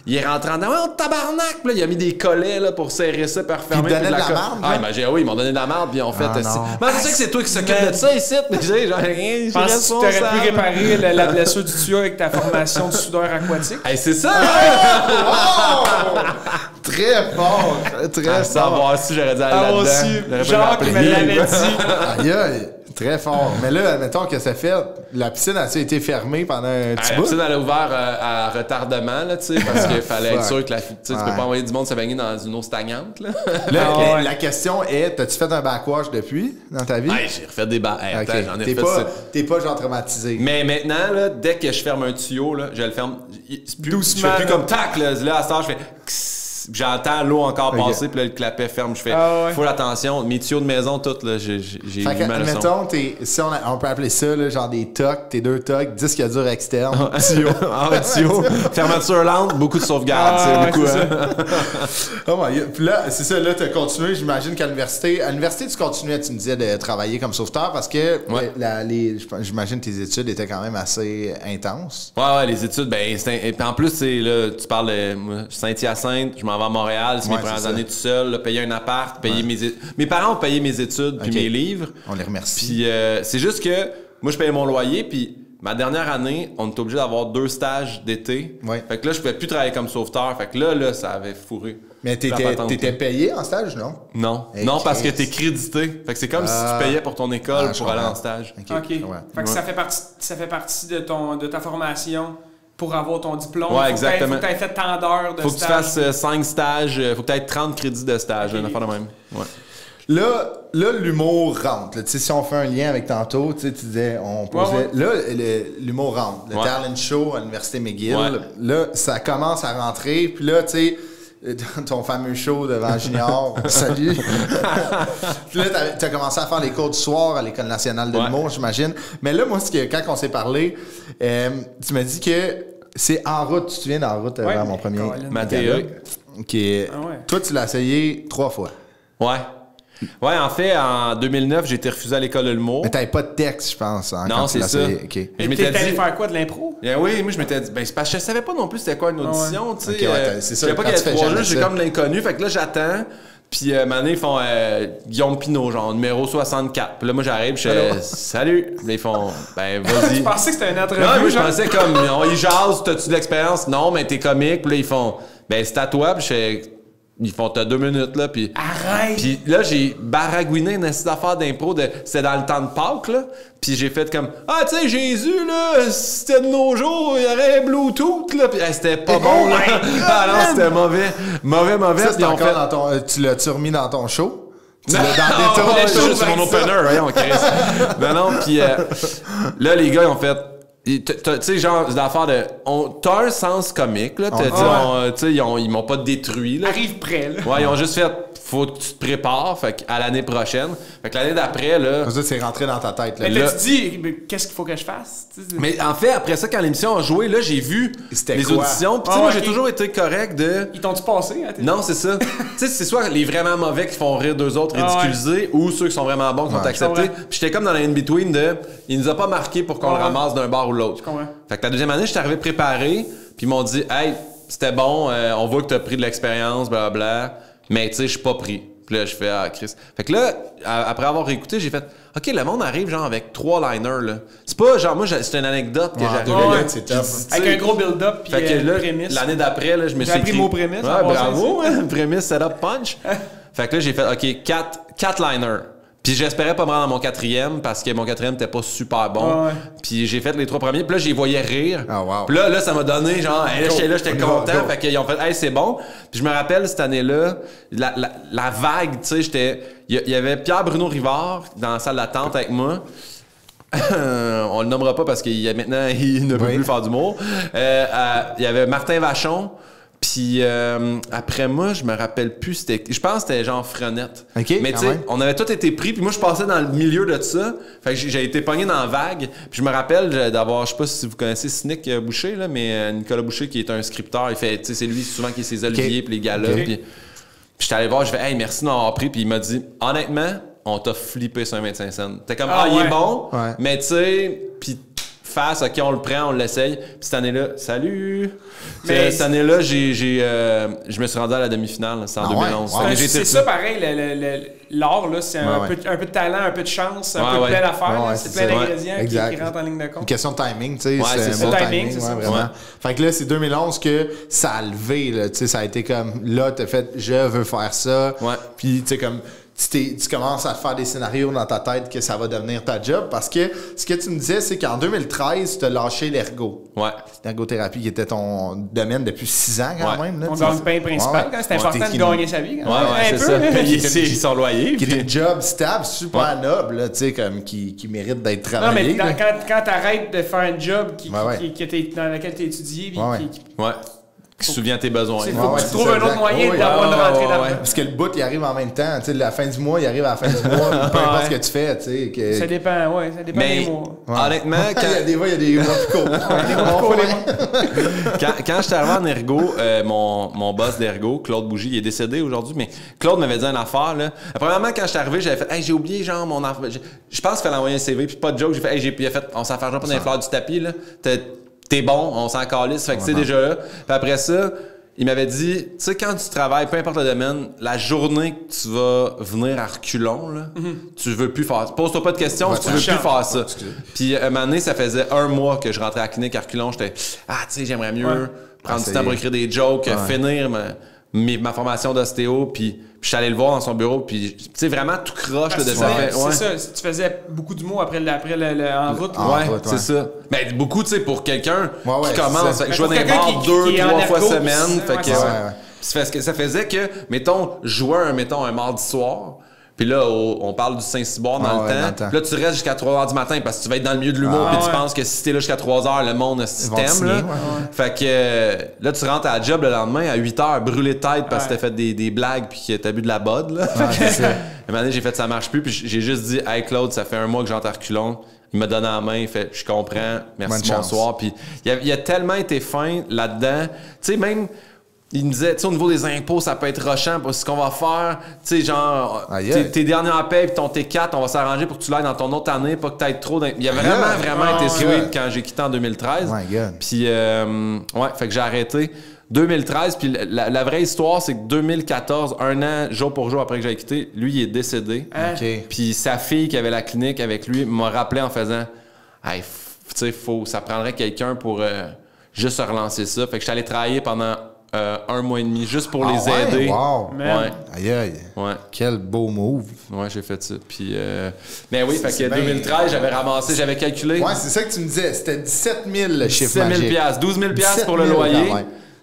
Il est rentré en dedans, oh tabarnak! Là, il a mis des collets là, pour serrer ça, pour refermer. Ils donnaient de la marde? Oui, ils m'ont donné de la marde, puis ils ont fait. Mais c'est ça que c'est toi qui s'occupe de ça ici. Mais j'ai rien. Je pense que tu aurais pu réparer la blessure du tuyau avec ta formation de soudeur aquatique. Hey, c'est ça! Très fort! Très fort! Savoir si j'aurais dû aller là-dedans. Jacques me l'avait dit. Aïe, aïe! Très fort. Mais là, admettons que ça fait... La piscine a été fermée pendant un petit bout? La piscine, elle a ouvert à retardement, là, tu sais, parce qu'il fallait être sûr que tu peux pas envoyer du monde se baigner dans une eau stagnante, là. Là, la question est, t'as-tu fait un backwash depuis, dans ta vie? J'ai refait des j'en ai fait T'es pas genre traumatisé. Mais maintenant, là, dès que je ferme un tuyau, là, je le ferme doucement. Je fais plus comme tac, là à ce temps, je fais... J'entends l'eau encore passer, puis là, le clapet ferme. Je fais full attention. Mes tuyaux de maison, toutes, là, j'ai eu ma leçon. Mettons, si on peut appeler ça, là, genre des tocs, tes 2 tocs, disque dur externe, tuyau. Tuyau. Fermeture lente, beaucoup de sauvegarde. C'est beaucoup, Oh my God. Puis là, c'est ça, là, t'as continué, j'imagine qu'à l'université. À l'université, tu continuais, tu me disais, de travailler comme sauveteur parce que j'imagine que tes études étaient quand même assez intenses. Ouais, les études, en plus, là, tu parles de Saint-Hyacinthe, je m'en vais à Montréal, c'est mes premières années tout seul, là, payer un appart, payer mes parents ont payé mes études puis mes livres. On les remercie. Puis c'est juste que moi, je payais mon loyer, puis ma dernière année, on était obligé d'avoir 2 stages d'été. Ouais. Fait que là, je pouvais plus travailler comme sauveteur. Fait que là, ça avait fourré. Mais t'étais payé en stage, non? Non. Non, parce que t'es crédité. Fait que c'est comme si tu payais pour ton école pour aller en stage. OK. Fait que ça fait partie de ta formation pour avoir ton diplôme. Ouais, exactement. Faut que tu aies fait tant d'heures de stage. Faut que tu fasses 5 stages. Faut que tu aies 30 crédits de stage. Une affaire de même. Ouais. Là, l'humour rentre. Si on fait un lien avec tantôt, tu disais, on posait... Là, l'humour rentre. Le talent show à l'Université McGill, là, ça commence à rentrer. Puis là, tu sais, ton fameux show devant Junior, salut. Puis là, t'as commencé à faire les cours du soir à l'École nationale de l'humour, j'imagine. Mais là, moi, quand on s'est parlé, tu m'as dit que c'est En route. Tu te souviens d'En route avant mon premier... Mathieu. OK. Toi, tu l'as essayé 3 fois. Ouais. Ouais, en fait, en 2009, j'ai été refusé à l'École de l'humour. Mais t'avais pas de texte, je pense. Non, c'est ça. Okay. Et t'es allé faire quoi, de l'impro? Oui, moi, je m'étais dit... c'est parce que je savais pas non plus c'était quoi une audition, tu sais. C'est ça. Je savais pas qu'il y avait 3 jeux, j'ai comme de l'inconnu. Fait que là, j'attends. Puis, ils font Guillaume Pinot, genre, numéro 64. Puis là, moi, j'arrive, je fais salut. Puis là, ils font vas-y. Tu pensais que c'était une entrevue? Non, moi, je pensais comme, ils jasent, t'as-tu de l'expérience? Non, mais t'es comique. Puis là, ils font c'est à toi. Puis je fais... Ils font, t'as 2 minutes, là, puis... Arrête! Puis là, j'ai baragouiné une affaire d'impro, c'était dans le temps de Pâques, là, puis j'ai fait comme, tu sais, Jésus, là, si c'était de nos jours, il y aurait Bluetooth, là, puis c'était pas bon, là. Non, c'était mauvais. Mauvais. Ça, c'est encore dans ton... tu l'as-tu remis dans ton show? Tu l'as dans des tours? Juste mon opener, voyons, Chris. Non, puis là, les gars, ils ont fait... Tu sais, genre, c'est l'affaire de... T'as un sens comique, là. Tu sais, ils m'ont pas détruit, là. Arrive prêt, là. Ouais, ils ont juste fait... Faut que tu te prépares, fait à l'année prochaine. Fait que l'année d'après, là... Ça, c'est rentré dans ta tête, là. Mais là, tu dis, qu'est-ce qu'il faut que je fasse? Mais en fait, après ça, quand l'émission a joué, là, j'ai vu les auditions. Puis, moi, j'ai toujours été correct de... Ils t'ont-tu passé? Non, c'est ça. Tu sais, c'est soit les vraiment mauvais qui font rire d'eux autres, ridiculisés, ou ceux qui sont vraiment bons qui sont acceptés. Puis j'étais comme dans la in-between de... Il nous a pas marqué pour qu'on le ramasse d'un bar ou l'autre. Fait que la deuxième année, j'étais arrivé préparé, puis ils m'ont dit, hey, c'était bon, on voit que t'as pris de l'expérience, blablabla. Mais tu sais, je suis pas pris. Puis là, je fais Chris. Fait que là, après avoir réécouté, j'ai fait OK, le monde arrive genre avec 3 liners, là. C'est pas genre, moi, c'est une anecdote que j'arrive. C'est top. Avec un gros build-up. Puis prémisse. L'année d'après, là, je me suis appris le mot prémisse. Ouais, bravo, prémisse, setup, punch. Fait que là, j'ai fait OK, 4 liners. Puis j'espérais pas me rendre à mon 4e parce que mon 4e était pas super bon. Puis j'ai fait les 3 premiers. Puis là, j'y voyais rire. Puis là, ça m'a donné genre... j'étais content. Fait qu'ils ont fait « Hey, c'est bon. » Puis je me rappelle, cette année-là, la vague, tu sais, il y avait Pierre-Bruno Rivard dans la salle d'attente avec moi. On le nommera pas parce qu'il maintenant, il ne peut plus faire d'humour. Il y avait Martin Vachon. Puis après moi, je me rappelle plus, je pense que c'était genre Frenette. Okay, mais tu sais, on avait tous été pris, puis moi je passais dans le milieu de ça. Fait que j'ai été pogné dans la vague. Puis je me rappelle d'avoir, je sais pas si vous connaissez Cynic Boucher, là, mais Nicolas Boucher qui est un scripteur, il fait, tu sais, c'est lui souvent qui est ses oliviers puis les galas. Puis j'étais allé voir, je fais, hey, merci d'avoir pris. Puis il m'a dit, honnêtement, on t'a flippé sur un 25 cents. T'es comme, il est bon, mais tu sais, puis face, OK, on le prend, on l'essaye. Puis cette année-là, salut! Mais cette année-là, je me suis rendu à la demi-finale. C'est en 2011. C'est ça, pareil, l'art, là, c'est un peu de talent, un peu de chance, un peu de plein d'affaires. C'est plein d'ingrédients qui rentrent en ligne de compte. Une question de timing, tu sais. c'est un bon timing, c'est ça. Vraiment. Fait que là, c'est 2011 que ça a levé, là, tu sais, ça a été comme, là, t'as fait, je veux faire ça. Puis, tu sais, comme... tu commences à faire des scénarios dans ta tête que ça va devenir ta job. Parce que ce que tu me disais, c'est qu'en 2013, tu as lâché l'ergo. Ouais. L'ergothérapie qui était ton domaine depuis 6 ans quand même. Ton gagne-pain principal, c'est important de gagner sa vie. C'est ça. Payer son loyer. Qui est un job stable, super noble, tu sais, comme qui mérite d'être travaillé. Non, mais quand tu arrêtes de faire un job dans lequel tu as étudié, qui se souvient de tes besoins. Tu trouves un autre moyen d'avoir une rentrée d'argent. Parce que le bout, il arrive en même temps. Tu sais, la fin du mois, il arrive à la fin du mois. Peu importe ce que tu fais. Tu sais, ça dépend, des mois. Honnêtement, il y a des mois plus courts. Quand je suis arrivé en ergo, mon boss d'ergo, Claude Bougie, il est décédé aujourd'hui, mais Claude m'avait dit une affaire. Là. Premièrement, quand je suis arrivé, j'avais fait hey, j'ai oublié genre mon affaire. Je pense qu'il fallait envoyer un CV, puis pas de joke. J'ai fait hey, il a fait on s'en fait pas dans les fleurs du tapis. Là. T'es bon, on s'en calisse, fait que c'est déjà là. Puis après ça, il m'avait dit, tu sais, quand tu travailles, peu importe le domaine, la journée que tu vas venir à reculons, là, tu veux plus faire ça. Pose-toi pas de questions, tu veux plus faire ça. Puis un moment donné, ça faisait 1 mois que je rentrais à la clinique à reculons, j'étais, tu sais, j'aimerais mieux prendre du temps pour écrire des jokes, finir ma formation d'ostéo, puis je suis allé le voir dans son bureau, puis tu sais, vraiment tout croche de ça. C'est ça, tu faisais beaucoup d'humour après en route. C'est ça. Mais beaucoup, tu sais, pour quelqu'un qui commence, je vais dans les bars 2-3 fois semaine. Ça faisait que, mettons, je jouais un mardi soir. Puis là, on parle du Saint-Cyboire dans le temps. Puis là, tu restes jusqu'à 3h du matin parce que tu vas être dans le milieu de l'humour. Puis tu penses que si t'es là jusqu'à 3h, le monde t'aime. Là. Fait que là, tu rentres à la job le lendemain à 8h, brûlé de tête parce que t'as fait des blagues puis que t'as bu de la bod. Là. À un moment donné, j'ai fait ça marche plus. Puis j'ai juste dit, hey Claude, ça fait 1 mois que j'entre à reculons. Il m'a donné la main, il fait, je comprends, merci, bonsoir. Puis il a tellement été fin là-dedans. Tu sais, même. Il me disait, tu sais, au niveau des impôts, ça peut être rushant parce que ce qu'on va faire, tu sais, genre, tes dernières payes puis ton T4, on va s'arranger pour que tu l'ailles dans ton autre année, pas que t'aies trop... Il a vraiment été sweet quand j'ai quitté en 2013. Puis, fait que j'ai arrêté. 2013, puis la vraie histoire, c'est que 2014, 1 an, jour pour jour après que j'ai quitté, lui, il est décédé. Puis sa fille qui avait la clinique avec lui m'a rappelé en faisant, hey, tu sais, ça prendrait quelqu'un pour juste se relancer ça. Fait que je suis allé travailler pendant 1 mois et demi, juste pour les aider. Wow! Ouais. Aïe. Ouais. Quel beau move! Ouais, j'ai fait ça. Puis, mais oui, fait que 2013, j'avais ramassé, j'avais calculé. Ouais, c'est ça que tu me disais. C'était 17 000 le chiffre magique. 17 000 12 000 pour le loyer.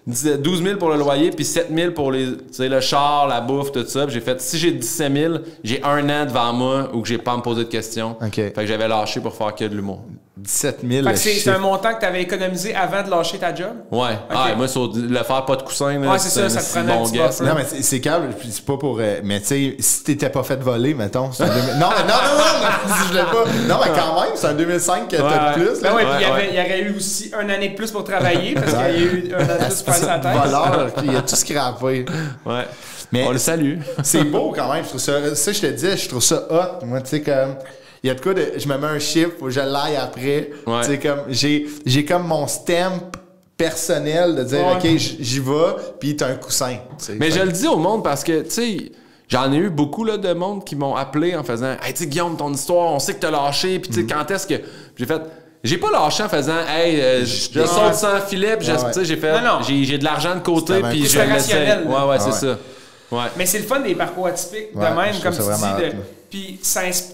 12 000 pour le loyer, puis 7 000 pour le char, la bouffe, tout ça. Puis j'ai fait, si j'ai 17 000, j'ai 1 an devant moi où que j'ai pas à me poser de questions. Fait que j'avais lâché pour faire que de l'humour. 17 000. Fait que c'est un montant que tu avais économisé avant de lâcher ta job? Ouais. Moi, sur le faire pas de coussin, là, c'est ça te prenait bon guess. Non, mais c'est câble, puis c'est pas pour... mais tu sais, si t'étais pas fait voler, mettons... non, je voulais pas... Non, mais quand même, c'est un 2005 que t'as de plus. Là. Puis il y aurait eu aussi 1 année de plus pour travailler, parce qu'il y a eu 1 an de plus pour faire sa tête. Voleur, il a tout scrappé. Ouais. Mais on le salue. C'est beau quand même, je trouve ça... Ça, je te disais, je trouve ça hot. Moi, tu sais, comme... Il y a de quoi de... Je me mets un chiffre, faut que je l'aille après. Tu sais, comme... J'ai comme mon stamp personnel de dire, OK, j'y vais, puis t'as un coussin. Mais je le dis au monde parce que, tu sais... J'en ai eu beaucoup là, de monde qui m'ont appelé en faisant « Hey, tu sais, Guillaume, ton histoire, on sait que t'as lâché, puis tu sais, quand est-ce que... » J'ai fait... J'ai pas lâché en faisant « Hey, je saute sans filet, puis j'ai fait... J'ai de l'argent de côté, puis je le laissais. » Ouais, c'est ça. Ouais. Mais c'est le fun des parcours atypiques de même, comme tu dis. Puis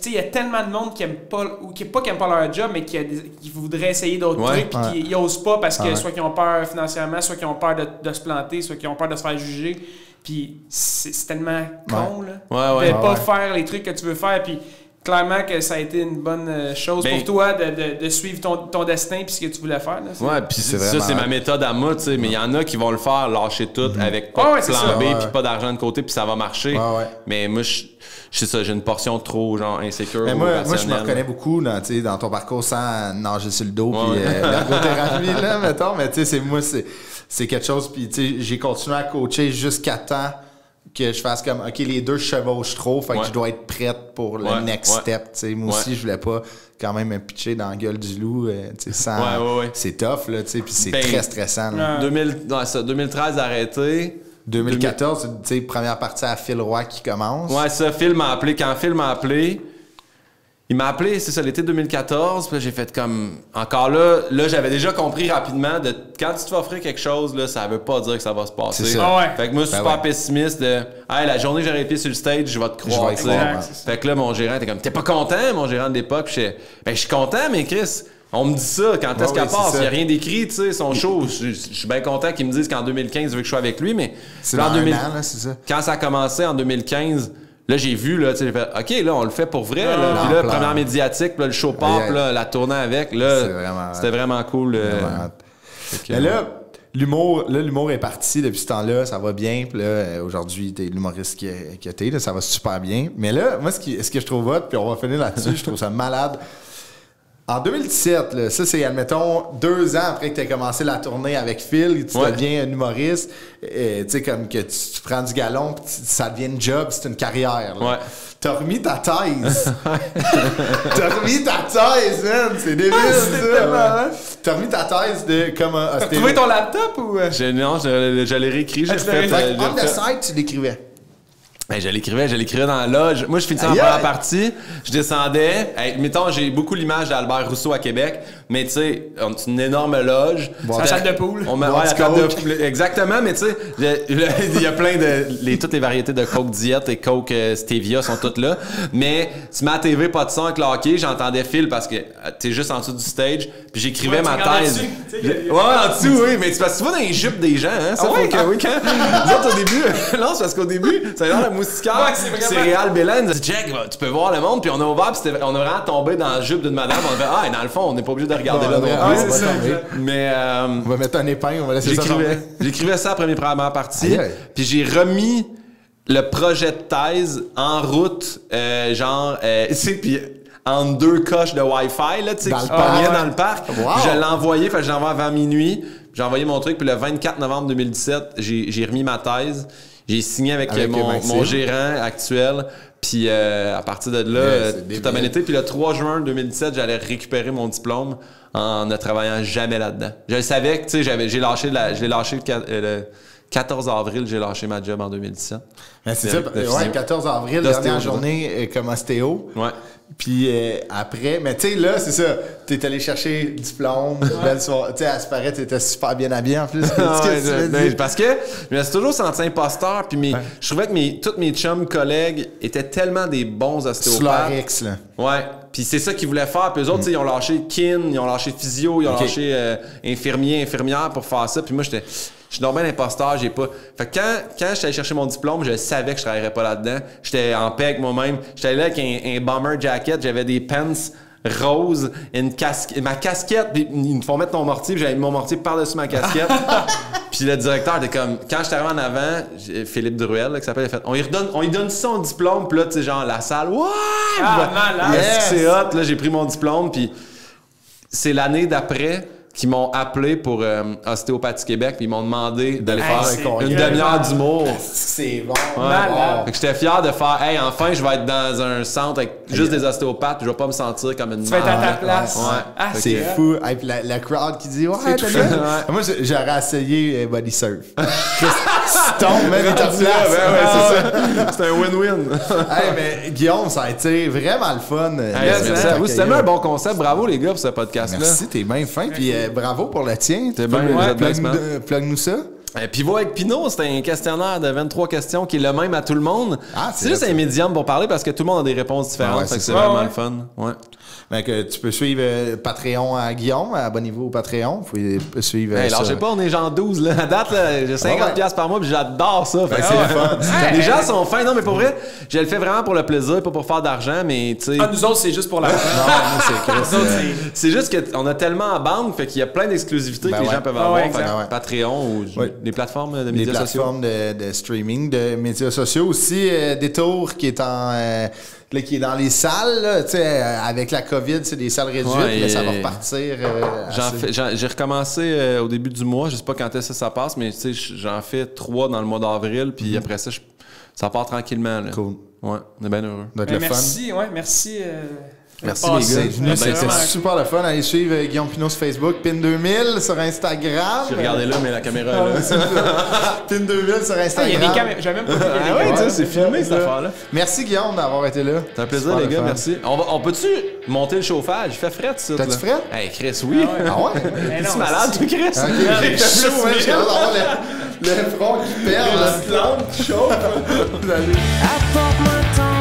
il y a tellement de monde qui aime pas, ou qui aiment pas leur job, mais qui voudraient essayer d'autres trucs, puis qui osent pas parce que soit qu'ils ont peur financièrement, soit qu'ils ont peur de se planter, soit qu'ils ont peur de se faire juger. Puis c'est tellement con, là. De pas faire les trucs que tu veux faire, puis clairement que ça a été une bonne chose pour toi de suivre ton destin puis ce que tu voulais faire. Là, puis ça, c'est ma méthode à moi, tu sais. Mais il y en a qui vont le faire, lâcher tout avec pas de plan B puis pas d'argent de côté puis ça va marcher. Mais moi, je sais ça, j'ai une portion trop genre insécure. Mais moi, je me reconnais beaucoup dans ton parcours sans nager sur le dos puis l'ergothérapie, là, mettons. Mais tu sais, c'est quelque chose. Puis tu sais, j'ai continué à coacher jusqu'à temps que je fasse comme, OK, les deux chevauchent trop, fait que je dois être prête pour le next step. T'sais. Moi aussi, je voulais pas quand même me pitcher dans la gueule du loup. Sans... C'est tough, là, puis c'est très stressant. Là. 2013 arrêté. 2014, première partie à Phil Roy qui commence. Ouais, ça, Phil m'a appelé. Quand Phil m'a appelé, Il m'a appelé, c'est ça, l'été 2014, puis là, j'ai fait comme... Encore là, j'avais déjà compris rapidement de quand tu te fais offrir quelque chose, là, ça veut pas dire que ça va se passer. C'est ça. Fait que moi, super pessimiste de... Hey, la journée que j'aurais été sur le stage, je vais te croire. Fait que là, mon gérant était comme... T'es pas content, mon gérant de l'époque? Je suis content, mais Chris... On me dit ça, quand est-ce qu'elle passe? Il n'y a rien d'écrit, tu sais, son show. Je suis bien content qu'ils me disent qu'en 2015, je veux que je sois avec lui, mais... C'est dans un an, là, c'est ça. Quand ça a commencé en 2015... Là, j'ai vu, là, tu sais, j'ai fait, OK, là, on le fait pour vrai. Là. Puis là, première médiatique, là, le show pop, là, la tournée avec, là, c'était vraiment cool. Mais là, l'humour est parti depuis ce temps-là, ça va bien. Puis là, aujourd'hui, t'es l'humoriste que t'es, là, ça va super bien. Mais là, moi, ce que je trouve hot, puis on va finir là-dessus, je trouve ça malade. En 2017, là, ça c'est, admettons, 2 ans après que tu as commencé la tournée avec Phil, tu deviens un humoriste, tu sais, comme que tu prends du galon, puis ça devient une job, c'est une carrière. Là. Ouais. T'as remis ta thèse. T'as remis ta thèse, man. C'est débile, ça. T'as remis ta thèse de comme... T'as retrouvé ton laptop ou... Non, je l'ai réécrit. On the side, tu l'écrivais. Ben, je l'écrivais dans la loge. Moi, je finissais en première partie, je descendais. Mettons, j'ai beaucoup l'image d'Albert Rousseau à Québec, mais tu sais, c'est une énorme loge. La salle de poule. La table de poule. Exactement, mais tu sais, il y a plein de... toutes les variétés de Coke Diet et Coke Stevia sont toutes là. Mais tu mets à la TV, pas de son avec le hockey, j'entendais Phil parce que t'es juste en dessous du stage, puis j'écrivais ma thèse. En dessous, oui, mais c'est parce que tu vas dans les jupes des gens, hein. Ça fait que oui, quand... Nous autres, au début... Non, c'est parce qu'au début, ça a l'air la moustiquaire, c'est Réal Bélène. Jack, tu peux voir le monde, puis on a ouvert, puis on a vraiment tombé dans la jupe d'une madame. On a fait, dans le fond, on n'est pas obligé de regarder là. C'est ça. Mais. On va mettre un épingle, on va laisser ça tomber. J'écrivais ça à la première partie, puis j'ai remis le projet de thèse en route, tu sais, puis en 2 coches de Wi-Fi, là, tu sais, qui pognaient dans le parc. Je l'ai envoyé, fait que je l'ai envoyé avant minuit. J'ai envoyé mon truc, puis le 24 novembre 2017, j'ai remis ma thèse. J'ai signé avec mon gérant actuel. Puis à partir de là, tout a bien été. Puis le 3 juin 2017, j'allais récupérer mon diplôme en ne travaillant jamais là-dedans. Je le savais que, tu sais, je l'ai lâché le 14 avril, j'ai lâché ma job en 2017. Mais c'est ça, 14 avril, dernière journée comme ostéo. Ouais. Puis après, mais tu sais, là, c'est ça. T'es allé chercher le diplôme, belle soirée. Tu sais, à ce paraît, t'étais super bien habillé en plus. Parce que je me suis toujours senti imposteur. Puis je trouvais que tous mes chums collègues étaient tellement des bons ostéopathes. Slorix, là. Ouais. Puis c'est ça qu'ils voulaient faire. Puis eux autres, ils ont lâché kin, ils ont lâché physio, ils ont lâché infirmier, infirmière pour faire ça. Puis moi, je suis normal imposteur, j'ai pas... Fait que quand j'étais allé chercher mon diplôme, je savais que je travaillerais pas là-dedans. J'étais en paix avec moi-même. J'étais allé là avec un bomber jacket, j'avais des pants roses, ma casquette, ils me font mettre mon mortier, puis j'avais mis mon mortier par-dessus ma casquette. Puis le directeur était comme... Quand j'étais arrivé en avant, Philippe Druel, là, qui s'appelle, il a fait... On lui donne son diplôme, puis là, tu sais, genre, la salle, ouais! Malade! C'est hot, là, j'ai pris mon diplôme, puis c'est l'année d'après... qui m'ont appelé pour Ostéopathie Québec, puis ils m'ont demandé d'aller faire une demi-heure d'humour. C'est bon. Fait que j'étais fier de faire, hey, enfin, je vais être dans un centre avec juste des ostéopathes, je vais pas me sentir comme une... Tu vas être à ta place. Ouais. C'est fou. Et puis la crowd qui dit, ouais, t'as bien. Moi, j'aurais essayé Body Surf. Tu tombes, même à ta place. C'est ça. C'est un win-win. Mais Guillaume, ça a été vraiment le fun. C'est tellement un bon concept. Bravo, les gars, pour ce podcast-là. Merci, t'es bien fin. Puis bravo pour le tien. T'es bien, plug-nous ça. Pivot avec Pinot, c'est un questionnaire de 23 questions qui est le même à tout le monde. C'est juste un médium pour parler parce que tout le monde a des réponses différentes. C'est vraiment le fun. Ouais. Donc, tu peux suivre Patreon à Guillaume, abonnez-vous au Patreon. Vous pouvez suivre. Alors, je sais pas, on est genre 12 là. À date, là, j'ai 50$ par mois puis j'adore ça. C'est le fun. Les gens sont fins. Non, mais pour vrai, je le fais vraiment pour le plaisir, pas pour faire d'argent, mais tu sais. Nous autres, c'est juste pour l'argent. C'est juste qu'on a tellement en bande, fait qu'il y a plein d'exclusivités que les gens peuvent avoir. Patreon ou des plateformes de médias sociaux. Des plateformes de streaming, de médias sociaux aussi. Détour qui est qui est dans les salles, là, avec la COVID, c'est des salles réduites, mais ça va repartir. J'ai recommencé au début du mois, je sais pas quand est-ce que ça passe, mais j'en fais 3 dans le mois d'avril, puis après ça, ça part tranquillement. Là. Cool. Ouais, on est bien heureux. Merci, merci. Merci les gars. C'était super le fun. Allez suivre Guillaume Pinot sur Facebook, Pin2000 sur Instagram. J'ai regardé là, mais la caméra est là. Pin2000 sur Instagram. Il y a des caméras. J'ai même pas vu. Ah ouais, c'est filmé cette affaire-là. Merci Guillaume d'avoir été là. C'est un plaisir les gars, merci. On peut-tu monter le chauffage? Il fait fret ça. T'as-tu fret? Hey Chris, oui. Ah ouais? T'es malade toi Chris? Ok, j'ai chaud, hein. J'ai hâte d'avoir le front qui perd. La plante qui chauffe. Apporte-moi ton